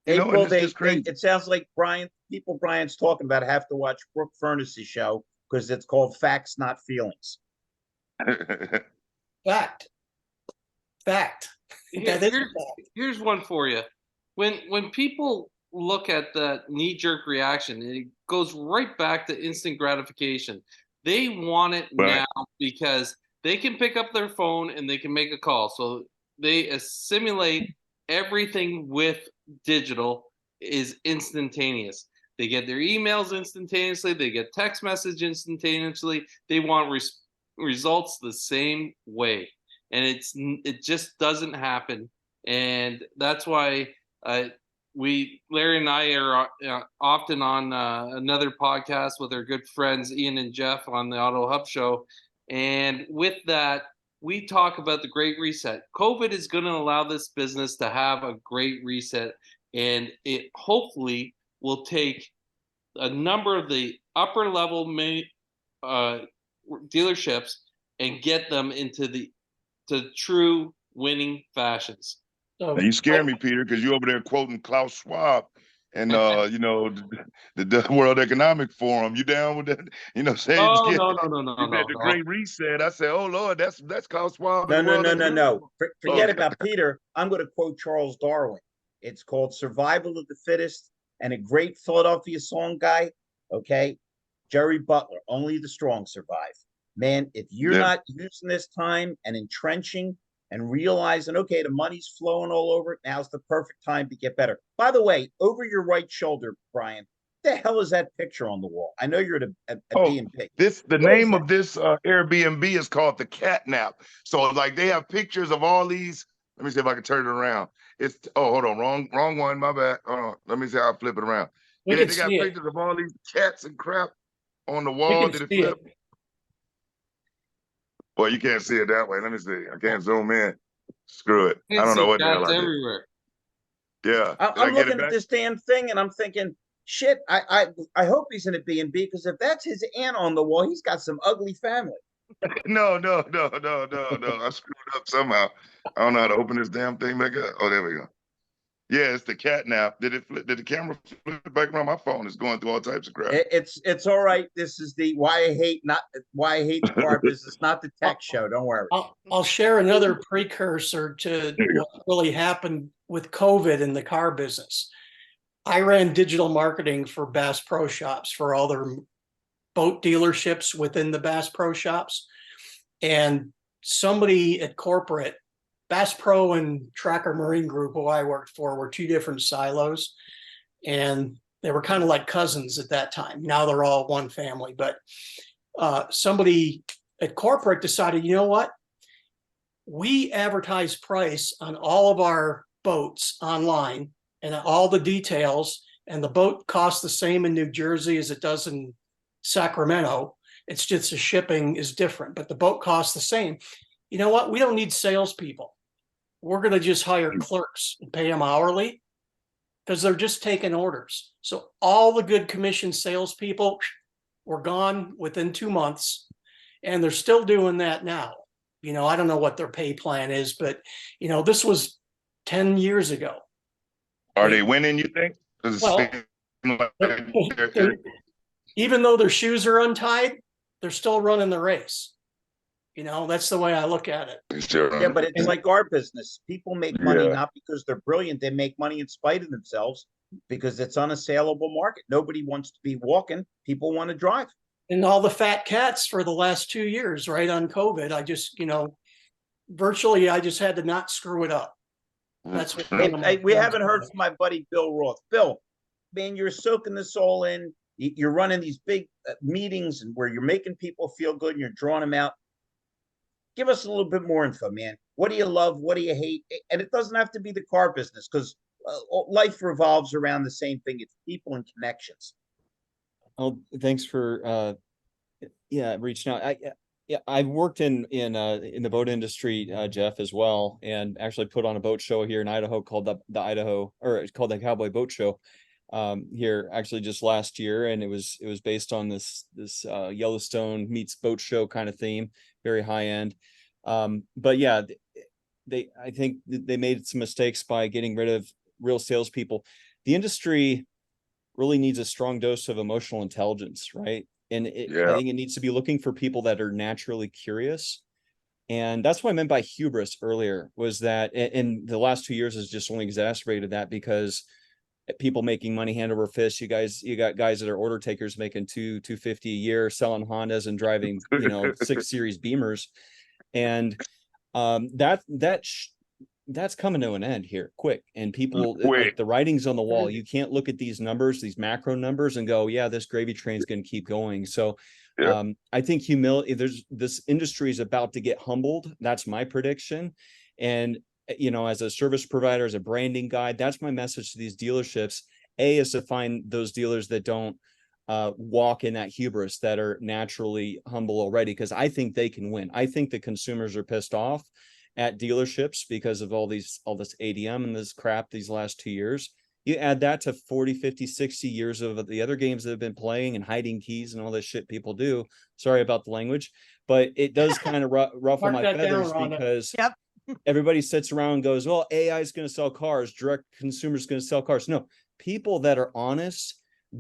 April, it sounds like Brian's talking about have to watch Brooke Furness's show, because it's called Facts, Not Feelings. Fact. Here's one for you. When people look at that knee-jerk reaction, it goes right back to instant gratification. They want it now because they can pick up their phone and they can make a call. So they assimilate everything with digital is instantaneous. They get their emails instantaneously. They get text message instantaneously. They want results the same way. And it just doesn't happen. And that's why Larry and I are often on another podcast with our good friends Ian and Jeff on the Auto Hub Show. And with that, we talk about the Great Reset. COVID is going to allow this business to have a great reset, and it hopefully will take a number of the upper level dealerships and get them into the true winning fashions. You scare me, Peter, because you're over there quoting Klaus Schwab and the World Economic Forum. You down with that? No. The Great Reset. I said, oh Lord, that's Klaus Schwab. No. Forget about Peter. I'm going to quote Charles Darwin. It's called Survival of the Fittest, and a great Philadelphia song guy. Okay, Jerry Butler. Only the strong survive. Man, if you're not using this time and entrenching and realizing, okay, the money's flowing all over, now's the perfect time to get better. By the way, over your right shoulder, Brian, what the hell is that picture on the wall? I know you're at B&B. The name of this Airbnb is called the Catnap. So like they have pictures of all these. Let me see if I can turn it around. Hold on, wrong one, my bad. Hold on, let me see how I flip it around. They got pictures of all these cats and crap on the wall. Did it flip? Well, you can't see it that way. Let me see. I can't zoom in. Screw it. I don't know what the hell I did. Everywhere. Yeah. I'm looking at this damn thing and I'm thinking, shit, I hope he's in a B&B, because if that's his aunt on the wall, he's got some ugly family. No. I screwed up somehow. I don't know how to open this damn thing back up. Oh, there we go. Yeah, it's the Catnap. Did the camera flip back around? My phone is going through all types of crap. It's all right. This is the why I hate the car business, not the tech show. Don't worry. I'll share another precursor to what really happened with COVID in the car business. I ran digital marketing for Bass Pro Shops, for all their boat dealerships within the Bass Pro Shops. And somebody at corporate, Bass Pro and Tracker Marine Group, who I worked for, were two different silos. and they were kind of like cousins at that time. Now they're all one family, but somebody at corporate decided, you know what? We advertise price on all of our boats online and all the details, and the boat costs the same in New Jersey as it does in Sacramento. It's just the shipping is different, but the boat costs the same. You know what? We don't need salespeople. We're going to just hire clerks and pay them hourly because they're just taking orders. So all the good commission salespeople were gone within 2 months, and they're still doing that now. You know, I don't know what their pay plan is, but you know, this was 10 years ago. Are they winning, you think? Well, even though their shoes are untied, they're still running the race. You know, that's the way I look at it. Yeah, but it's like our business. People make money not because they're brilliant. They make money in spite of themselves because it's unassailable market. Nobody wants to be walking. People want to drive. And all the fat cats for the last 2 years, right, on COVID, I just, you know, virtually I just had to not screw it up. That's what we haven't heard from my buddy Bill Roth. Bill, man, you're soaking this all in. You're running these big meetings and where you're making people feel good and you're drawing them out. Give us a little bit more info, man. What do you love? What do you hate? And it doesn't have to be the car business because life revolves around the same thing. It's people and connections. Oh, thanks for reaching out. I've worked in the boat industry, Jeff, as well, and actually put on a boat show here in Idaho called the Idaho, or it's called the Cowboy Boat Show, here actually just last year, and it was based on this Yellowstone meets boat show kind of theme, very high end. But yeah, I think they made some mistakes by getting rid of real salespeople. The industry really needs a strong dose of emotional intelligence, right? And I think it needs to be looking for people that are naturally curious. And that's what I meant by hubris earlier, was that in the last 2 years has just only exacerbated that because people making money hand over fist. You got guys that are order takers making $250 a year, selling Hondas and driving, 6 Series Beamers. And that's coming to an end here quick, and people like the writing's on the wall. You can't look at these numbers, these macro numbers, and go, yeah, this gravy train's going to keep going. So I think this industry is about to get humbled. That's my prediction. And as a service provider, as a branding guide, that's my message to these dealerships. Is to find those dealers that don't walk in that hubris, that are naturally humble already, because I think they can win. I think the consumers are pissed off at dealerships because of all this ADM and this crap these last 2 years. You add that to 40, 50, 60 years of the other games that have been playing and hiding keys and all this shit people do. Sorry about the language, but it does kind of ruffle my feathers because everybody sits around and goes, well, AI is going to sell cars, direct consumers going to sell cars. No, people that are honest,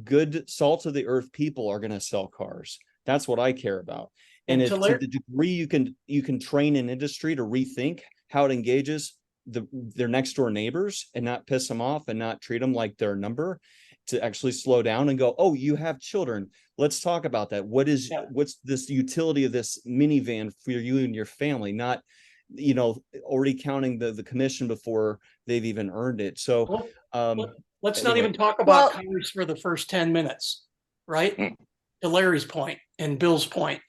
good, salt of the earth people are going to sell cars. That's what I care about. And to the degree you can train an industry to rethink how it engages their next door neighbors and not piss them off and not treat them like they're a number, to actually slow down and go, oh, you have children. Let's talk about that. What's this utility of this minivan for you and your family? Not, already counting the commission before they've even earned it. So let's not even talk about cars for the first 10 minutes, right? To Larry's point and Bill's point.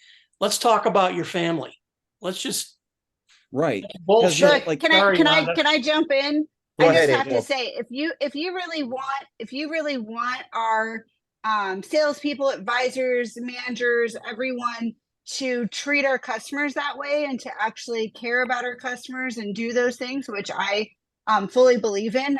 Let's talk about your family. Let's just bullshit. Look, can I jump in? I just have to say, if you really want our salespeople, advisors, managers, everyone to treat our customers that way and to actually care about our customers and do those things, which I fully believe in.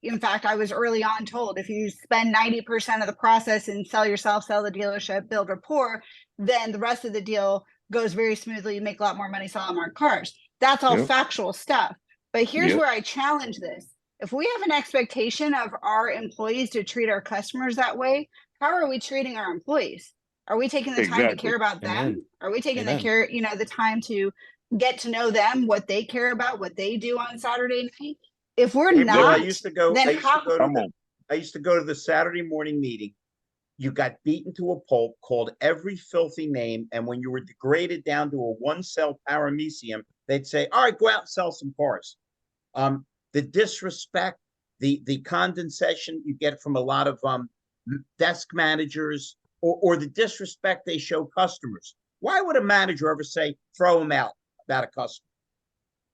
In fact, I was early on told if you spend 90% of the process and sell yourself, sell the dealership, build rapport, then the rest of the deal goes very smoothly. You make a lot more money selling more cars. That's all factual stuff. But here's where I challenge this. If we have an expectation of our employees to treat our customers that way, how are we treating our employees? Are we taking the time to care about them? Are we taking the time to get to know them, what they care about, what they do on Saturday night? If we're not, I used to go to the Saturday morning meeting. You got beaten to a pulp, called every filthy name, and when you were degraded down to a one-cell paramecium, they'd say, all right, go out and sell some cars. The disrespect, the condensation you get from a lot of desk managers, or the disrespect they show customers. Why would a manager ever say throw them out about a customer?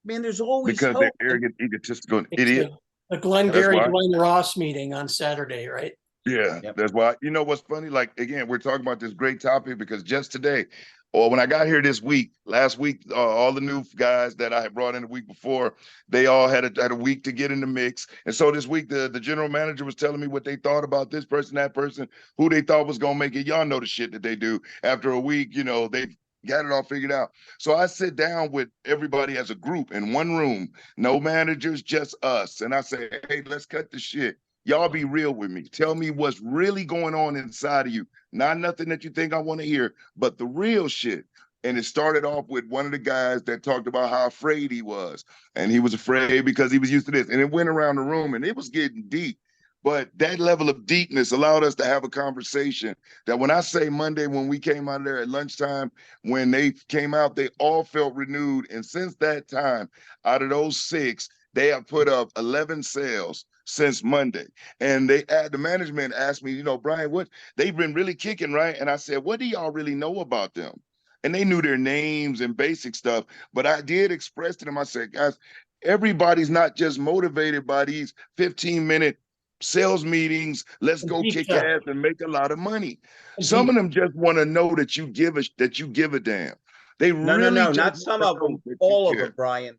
I mean, there's always Because hope. they're arrogant, egotistical It's idiot. the Glenn That's Gary, why. Glenn Ross meeting on Saturday, right? Yeah, Yep. that's why. You know what's funny? Like, again, we're talking about this great topic because just today, or when I got here this week, last week, all the new guys that I had brought in the week before, they all had a week to get in the mix. And so this week, the general manager was telling me what they thought about this person, that person, who they thought was gonna make it. Y'all know the shit that they do. After a week, you know, they've got it all figured out. So I sit down with everybody as a group in one room, no managers, just us. And I say, hey, let's cut the shit. Y'all be real with me. Tell me what's really going on inside of you. Not nothing that you think I want to hear, but the real shit. And it started off with one of the guys that talked about how afraid he was. And he was afraid because he was used to this. And it went around the room and it was getting deep. But that level of deepness allowed us to have a conversation that when I say Monday, when we came out of there at lunchtime, when they came out, they all felt renewed. And since that time, out of those 6, they have put up 11 sales since Monday. And the management asked me, you know, Brian, what they've been really kicking, right? And I said, what do y'all really know about them? And they knew their names and basic stuff. But I did express to them, I said, guys, everybody's not just motivated by these 15-minute sales meetings. Let's go kick ass and make a lot of money. Some of them just want to know that you give a damn. They No, really no, just not some wanna of know them. that you All of care. them, Brian.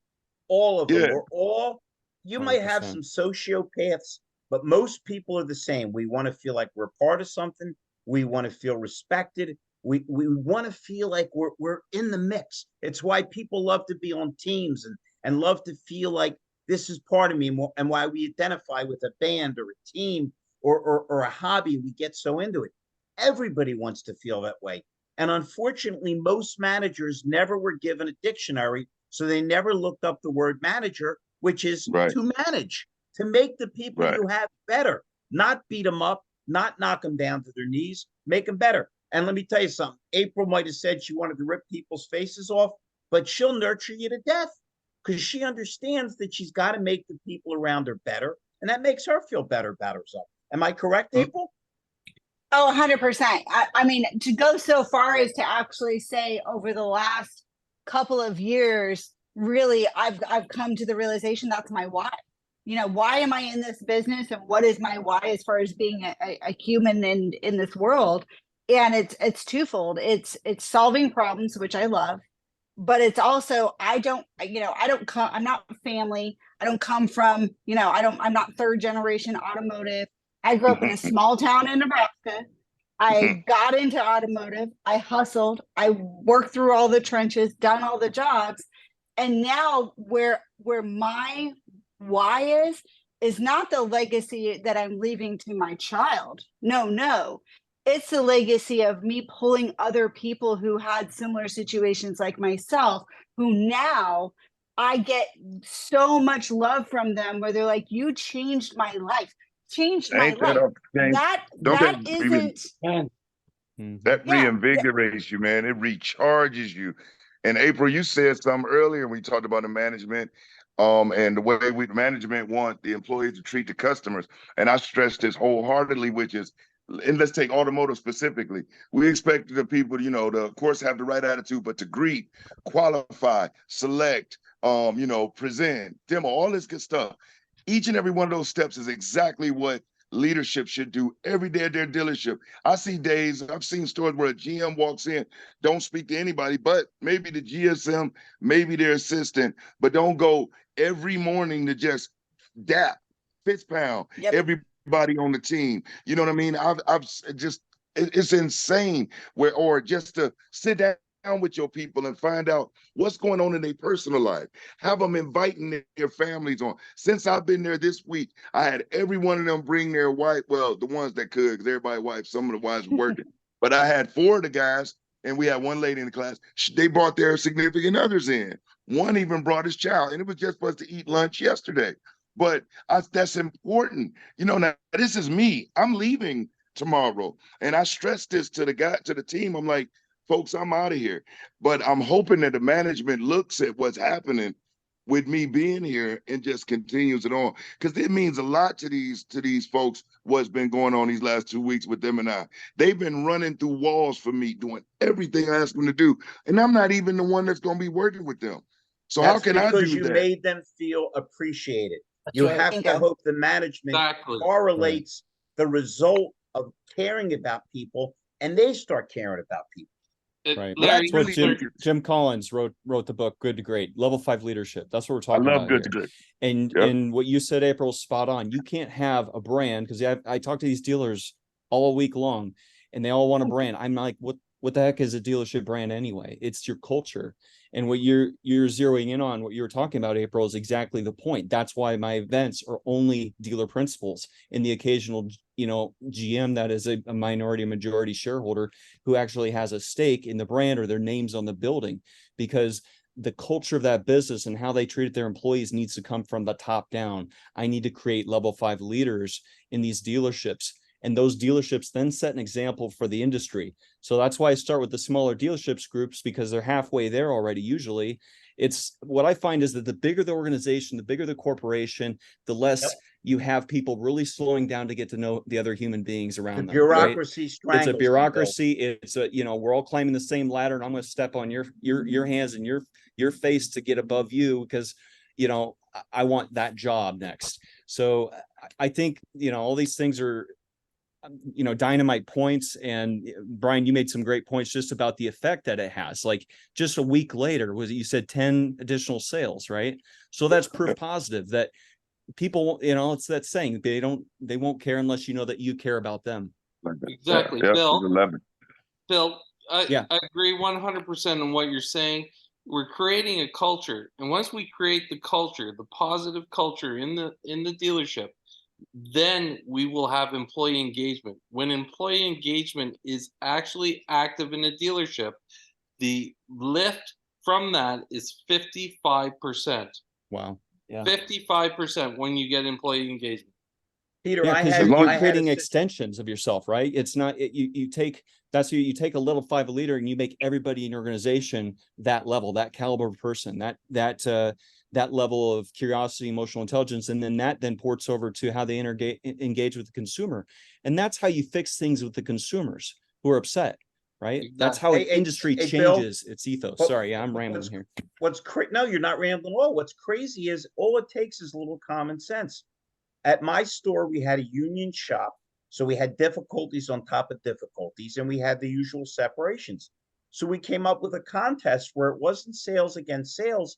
All of them. Yeah. We're all. You might have 100%. some sociopaths, but most people are the same. We want to feel like we're part of something. We want to feel respected. We want to feel like we're in the mix. It's why people love to be on teams and love to feel like this is part of me, and why we identify with a band or a team or a hobby. We get so into it. Everybody wants to feel that way. And unfortunately, most managers never were given a dictionary, so they never looked up the word manager, which is Right. to manage, to make the people Right. you have better, not beat them up, not knock them down to their knees, make them better. And let me tell you something. April might have said she wanted to rip people's faces off, but she'll nurture you to death because she understands that she's got to make the people around her better, and that makes her feel better about herself. Am I correct, April? Oh, 100%. I mean, to go so far as to actually say over the last couple of years, really, I've come to the realization that's my why. You know, why am I in this business, and what is my why as far as being a human in this world? And it's twofold. It's solving problems, which I love, but it's also I'm not family. I don't come from, I'm not third generation automotive. I grew up in a small town in Nebraska. I got into automotive. I hustled. I worked through all the trenches, done all the jobs. And now where my why is not the legacy that I'm leaving to my child. No. It's the legacy of me pulling other people who had similar situations like myself, who now I get so much love from them where they're like, you changed my life. Changed my Ain't that life. okay? That isn't That yeah. reinvigorates you, man. It recharges you. And April, you said something earlier. We talked about the management, and the way management want the employees to treat the customers. And I stress this wholeheartedly, which is, and let's take automotive specifically. We expect the people, to of course have the right attitude, but to greet, qualify, select, present, demo, all this good stuff. Each and every one of those steps is exactly what leadership should do every day at their dealership. I've seen stores where a GM walks in, don't speak to anybody, but maybe the GSM, maybe their assistant, but don't go every morning to just dap, fist pound everybody on the team. You know what I mean? I've just, it's insane or just to sit down with your people and find out what's going on in their personal life. Have them inviting their families on. Since I've been there this week, I had every one of them bring their wife. Well, the ones that could, because everybody's wife, some of the wives were working. But I had 4 of the guys, and we had one lady in the class. They brought their significant others in. One even brought his child, and it was just for us to eat lunch yesterday. But that's important. Now this is me. I'm leaving tomorrow, and I stress this to the team. I'm like, folks, I'm out of here. But I'm hoping that the management looks at what's happening with me being here and just continues it on, because it means a lot to these folks what's been going on these last 2 weeks with them and I. They've been running through walls for me, doing everything I ask them to do, and I'm not even the one that's going to be working with them. So how That's can I because do you that? made them feel appreciated. That's You right. have to Bingo. hope the management Exactly. correlates the result of caring about people, and they start caring about people. Right. Larry, That's what really Jim, think Jim Collins wrote the book Good to Great, level 5 leadership. That's what we're I talking love about good here. to good. And Yep. and what you said, April, is spot on. You can't have a brand, because I talk to these dealers all week long, and they all want a brand. I'm like, what the heck is a dealership brand anyway? It's your culture. And what you're zeroing in on, what you were talking about, April, is exactly the point. That's why my events are only dealer principals, and the occasional, GM that is a minority, majority shareholder who actually has a stake in the brand or their names on the building, because the culture of that business and how they treat their employees needs to come from the top down. I need to create level 5 leaders in these dealerships, and those dealerships then set an example for the industry. So that's why I start with the smaller dealerships groups, because they're halfway there already. Usually it's what I find is that the bigger the organization, the bigger the corporation, the less Yep. you have people really slowing down to get to know the other human beings The around them. Right? bureaucracy It's strangles a them, Bill. bureaucracy. It's a, we're all climbing the same ladder, and I'm going to step on your hands and your face to get above you, because I want that job next. So I think all these things are dynamite points. And Brian, you made some great points just about the effect that it has. Like, just a week later, you said 10 additional sales, right? So that's proof positive that people, it's that saying, they won't care unless you know that you care about them. Exactly. Yeah, Bill, 11. Bill, Yeah. I agree 100% on what you're saying. We're creating a culture, and once we create the culture, the positive culture in the dealership, then we will have employee engagement. When employee engagement is actually active in a dealership, the lift from that is 55%. Wow. Yeah. 55% when you get employee engagement. Peter, Yeah, I because had you're I had creating a, extensions of yourself, right? It's not you take you take a level 5 leader and you make everybody in your organization that level, that caliber of person, that level of curiosity, emotional intelligence, and then that ports over to how they engage with the consumer, and that's how you fix things with the consumers who are upset, right? Exactly. That's how an Hey, industry Bill, changes its ethos. what- Sorry, I'm rambling here. No, you're not rambling at all. What's crazy is all it takes is a little common sense. At my store, we had a union shop, so we had difficulties on top of difficulties, and we had the usual separations. So we came up with a contest where it wasn't sales against sales.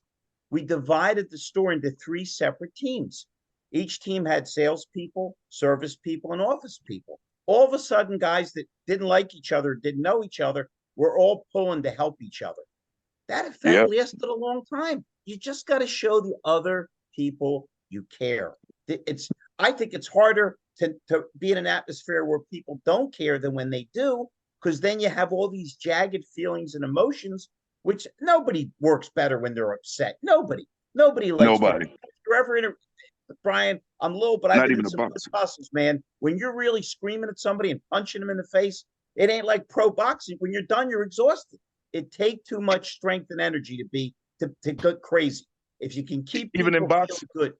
We divided the store into 3 separate teams. Each team had salespeople, service people, and office people. All of a sudden, guys that didn't like each other, didn't know each other, were all pulling to help each other. That effect lasted a long time. You just got to show the other people you care. I think it's harder to be in an atmosphere where people don't care than when they do, because then you have all these jagged feelings and emotions, which nobody works better when they're upset. Nobody likes Nobody. To, you're ever in a, Brian, I'm little, but I've Not been even in a some box. good tussles, man. When you're really screaming at somebody and punching them in the face, it ain't like pro boxing. When you're done, you're exhausted. It takes too much strength and energy to go crazy. If you can keep Even in people feeling boxing. good.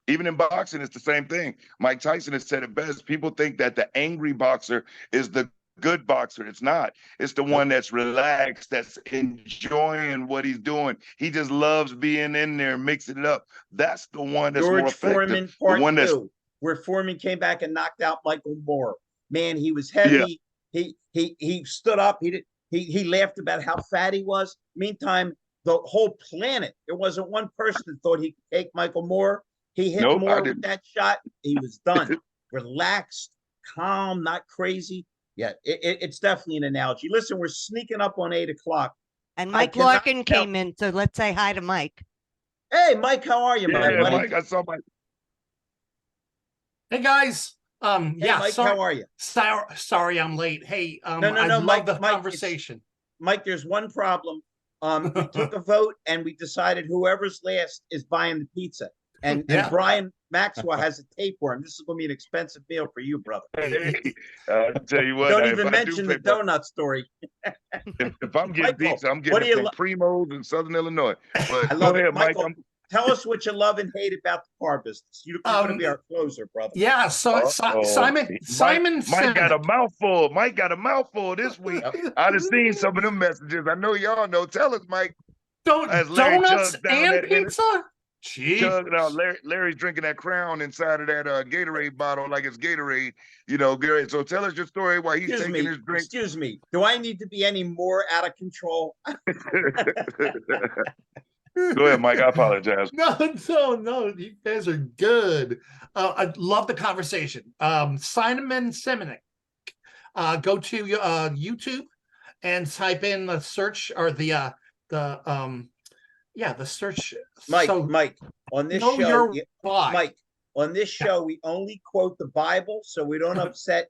Even in boxing, it's the same thing. Mike Tyson has said it best. People think that the angry boxer is the good boxer. It's not. It's the one that's relaxed, that's enjoying what he's doing. He just loves being in there, mixing it up. That's the one that's more George effective. Foreman The Part one that's 2, where Foreman came back and knocked out Michael Moore. Man, he was heavy. He stood up. He laughed about how fat he was. Meantime, the whole planet, there wasn't one person that thought he could take Michael Moore. He hit Nope, I Moore with didn't. that shot. He was done. Relaxed, calm, not crazy. Yeah, it's definitely an analogy. Listen, we're sneaking up on 8:00. And I Mike cannot Larkin tell- came in, so let's say hi to Mike. Hey, Mike, how are you, my Yeah, buddy? Mike, I saw Mike. Hey guys. Hey, Yeah, Mike, sorry, how are you? sorry I'm late. Hey, No, I love Mike, the Mike, conversation. Mike, there's one problem. We took a vote and we decided whoever's last is buying the pizza. And Brian Maxwell has a tapeworm. This is going to be an expensive meal for you, brother. Hey, I'll tell you what. Don't if even I mention do the pay for- donut story. If I'm getting Michael, pizza, I'm what getting do it you from lo- Primo's in Southern Illinois. But I go love it. ahead, Mike. Michael, tell us what you love and hate about the car business. You're going to be our closer, brother. Yeah, so Simon Mike got a Sinek. mouthful. Mike got a mouthful this week. I'd have seen some of them messages. I know y'all know. Tell us, Mike. As Larry Donuts chugs down and that pizza? chug, Jeez. Larry's drinking that Crown inside of that Gatorade bottle like it's Gatorade. You know, Gary. So tell us your story while he's taking his drink. Excuse me. Do I need to be any more out of control? Go ahead, Mike. I apologize. No, you guys are good. I love the conversation. Simon Sinek. Go to YouTube and type in the search or the search. Mike, on this know show, your why. Mike, on this show, we only quote the Bible, so we don't upset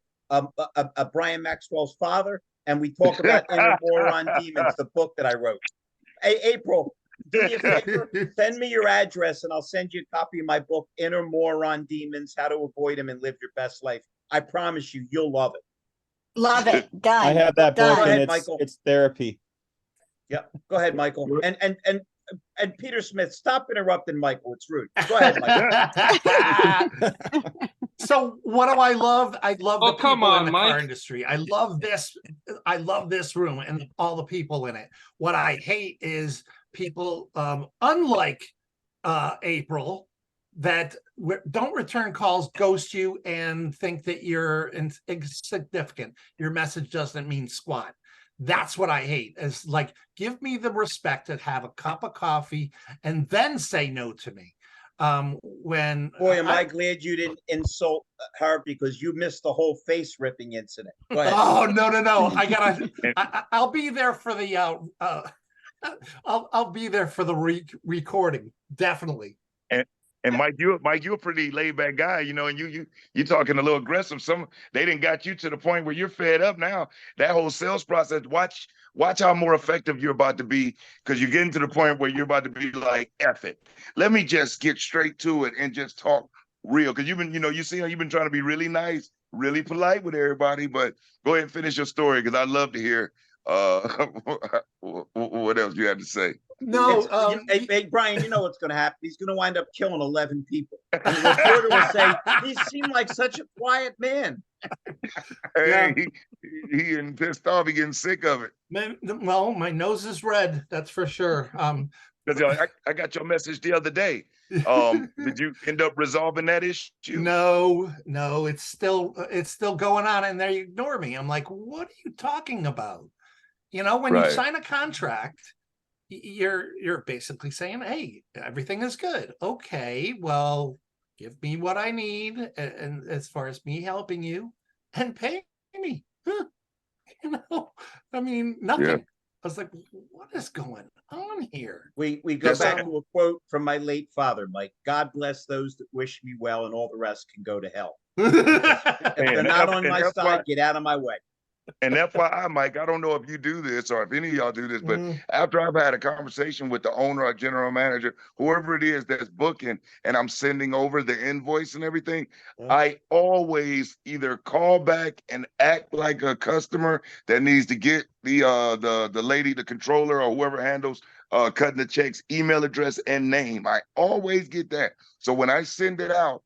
Brian Maxwell's father, and we talk about Inner Moron Demons, the book that I wrote. Hey, April, do me a favor, send me your address, and I'll send you a copy of my book, Inner Moron Demons: How to Avoid Them and Live Your Best Life. I promise you, you'll love it. Love it. Done. I have that book, Done. and Ahead, Michael. it's therapy. Yep. Go ahead, Michael. And Peter Smith, stop interrupting Michael. It's rude. Go ahead, Michael. So what do I love? I love the come people on, in the Mike. car industry. I love this room and all the people in it. What I hate is people, unlike April, that don't return calls, ghost you, and think that you're insignificant. Your message doesn't mean squat. That's what I hate. Is like, give me the respect to have a cup of coffee and then say no to me. When Boy, am I glad you didn't insult her, because you missed the whole face ripping incident. Go ahead. Oh, no. I'll be there for the I'll be there for the recording. Definitely. And Mike, you're a pretty laid back guy, you know, and you're talking a little aggressive. They didn't got you to the point where you're fed up now. That whole sales process, watch how more effective you're about to be, because you're getting to the point where you're about to be like, F it. Let me just get straight to it and just talk real. Because you've been, you see how you've been trying to be really nice, really polite with everybody, but go ahead and finish your story, because I'd love to hear what else you had to say. No, hey, Brian, you know what's going to happen. He's going to wind up killing 11 people. And the reporter will say, he seemed like such a quiet man. Hey, he getting pissed off. He getting sick of it. Well, my nose is red. That's for sure. Because I got your message the other day. Did you end up resolving that issue? No, it's still going on, and they ignore me. I'm like, what are you talking about? When you sign a contract, you're basically saying, hey, everything is good. Okay, well, give me what I need, and as far as me helping you, and pay me. I mean, nothing. Yeah. I was like, what is going on here? We go back to a quote from my late father, Mike. God bless those that wish me well, and all the rest can go to hell. If they're not on my side, get out of my way. And FYI, Mike, I don't know if you do this or if any of y'all do this, but after I've had a conversation with the owner or general manager, whoever it is that's booking, and I'm sending over the invoice and everything, I always either call back and act like a customer that needs to get the lady, the controller, or whoever handles cutting the checks, email address and name. I always get that. So when I send it out,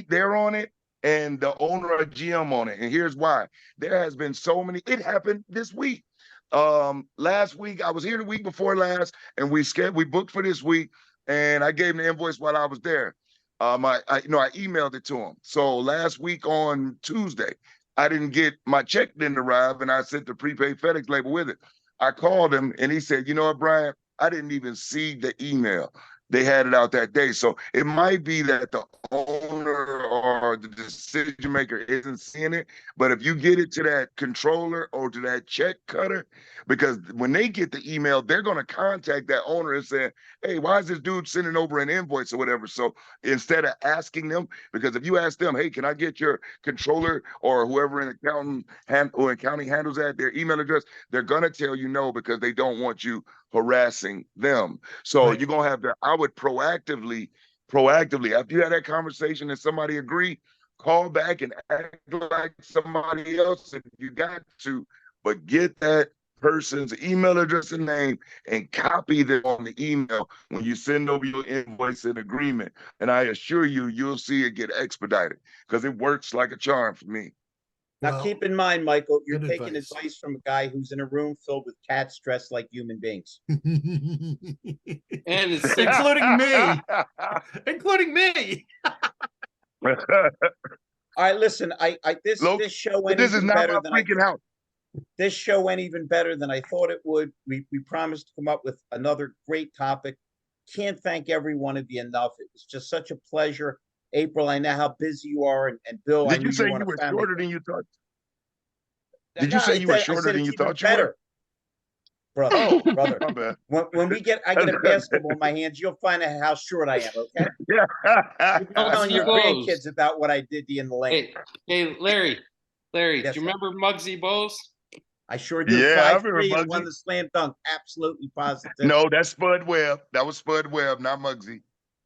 they're on it, and the owner or GM on it. And here's why. There has been so many. It happened this week. Last week, I was here the week before last, and we booked for this week, and I gave him the invoice while I was there. I emailed it to him. So last week on Tuesday, I didn't get my check didn't arrive, and I sent the prepaid FedEx label with it. I called him, and he said, you know what, Brian, I didn't even see the email. They had it out that day. So it might be that the owner or the decision maker isn't seeing it. But if you get it to that controller or to that check cutter, because when they get the email, they're going to contact that owner and say, hey, why is this dude sending over an invoice or whatever? So instead of asking them, because if you ask them, hey, can I get your controller or whoever in accounting handles that, their email address, they're going to tell you no, because they don't want you harassing them. So you're going to have to, I would proactively, after you had that conversation and somebody agree, call back and act like somebody else if you got to, but get that person's email address and name and copy them on the email when you send over your invoice and agreement. And I assure you, you'll see it get expedited because it works like a charm for me. Now, Well, keep in mind, Michael, you're good taking advice. advice from a guy who's in a room filled with cats dressed like human beings. And it's six. Including me. Including me. All right, listen, this Look, this show But went this is even not better my than freaking house. this show went even better than I thought it would. We promised to come up with another great topic. Can't thank every one of you enough. It was just such a pleasure. April, I know how busy you are, and Bill, I Did knew you say were on you a were family shorter thing. than you thought? No, Did you say you were I shorter said than it's you even thought you were? better, brother. Oh, brother. my bad. When I get a basketball in my hands, you'll find out how short I am. Okay, Yeah. you'll be telling your Bose. grandkids about what I did to you in the lane. Hey, Larry, Yes, do sir. you remember Muggsy Bose? I sure do. Yeah, I 5'3" remember and won Muggsy. the slam dunk. Absolutely positive. No, that's Spud Webb. That was Spud Webb, not Muggsy.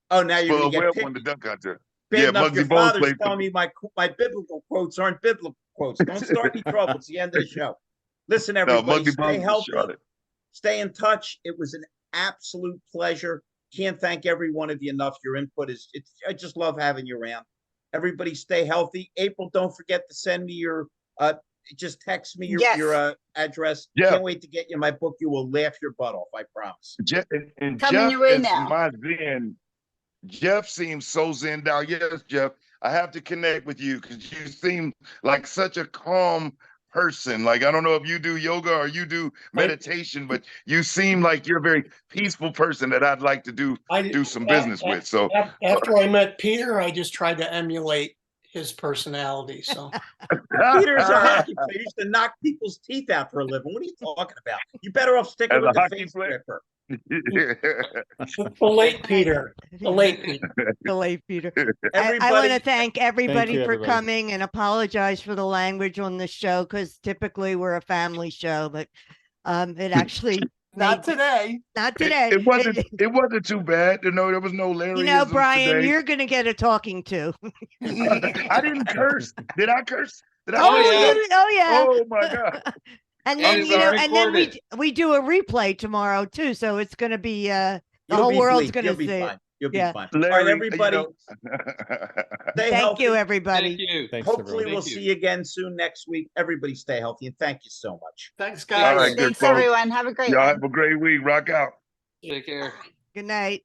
Oh, now you're gonna Spud get Webb picked. won the dunk contest. Bad Yeah, enough your Muggsy Bose father's played for telling me my biblical quotes aren't biblical quotes. Don't start any trouble. It's the end of the show. Listen, No, everybody, Muggsy stay Bose was healthy, Charlotte. stay in touch. It was an absolute pleasure. Can't thank every one of you enough. Your input is I just love having you around. Everybody stay healthy. April, don't forget to send me your just text me your Yes. address. Yeah. Can't wait to get you my book. You will laugh your butt off, I promise. And Coming Jeff your way is now. my zen. Jeff seems so zen out. Yes, Jeff, I have to connect with you because you seem like such a calm person. Like, I don't know if you do yoga or you do meditation, but you seem like you're a very peaceful person that I'd like to do some business with. So After I met Peter, I just tried to emulate his personality. So Peter's a hockey player. He used to knock people's teeth out for a living. What are you talking about? You better off sticking As with a the hockey face player? gripper. the late Peter. The late Peter. The late Peter. I want to Everybody, thank everybody you, for everybody. coming and apologize for the language on the show because typically we're a family show, but it actually Not made- today. not today. It wasn't too bad. No, there was no You know, Larryisms Brian, today. you're going to get a talking to. I didn't curse. Did I curse? Did I Oh, curse? yeah. oh yeah. Oh my God. And And then it you know, was and then recorded. we do a replay tomorrow too, so it's going to be the you'll whole be world's bleep. going You'll to be see fine. it. You'll Yeah. be fine. All Larry, right, everybody, stay Thank healthy. you, everybody. Thank you. Thanks, Hopefully, everyone. we'll Thank you. see you again soon next week. Everybody, stay healthy, and thank you so much. Thanks, All guys. right, good Thanks, folks. everyone. Have a great Y'all one. have a great week. Rock out. Take care. Good night.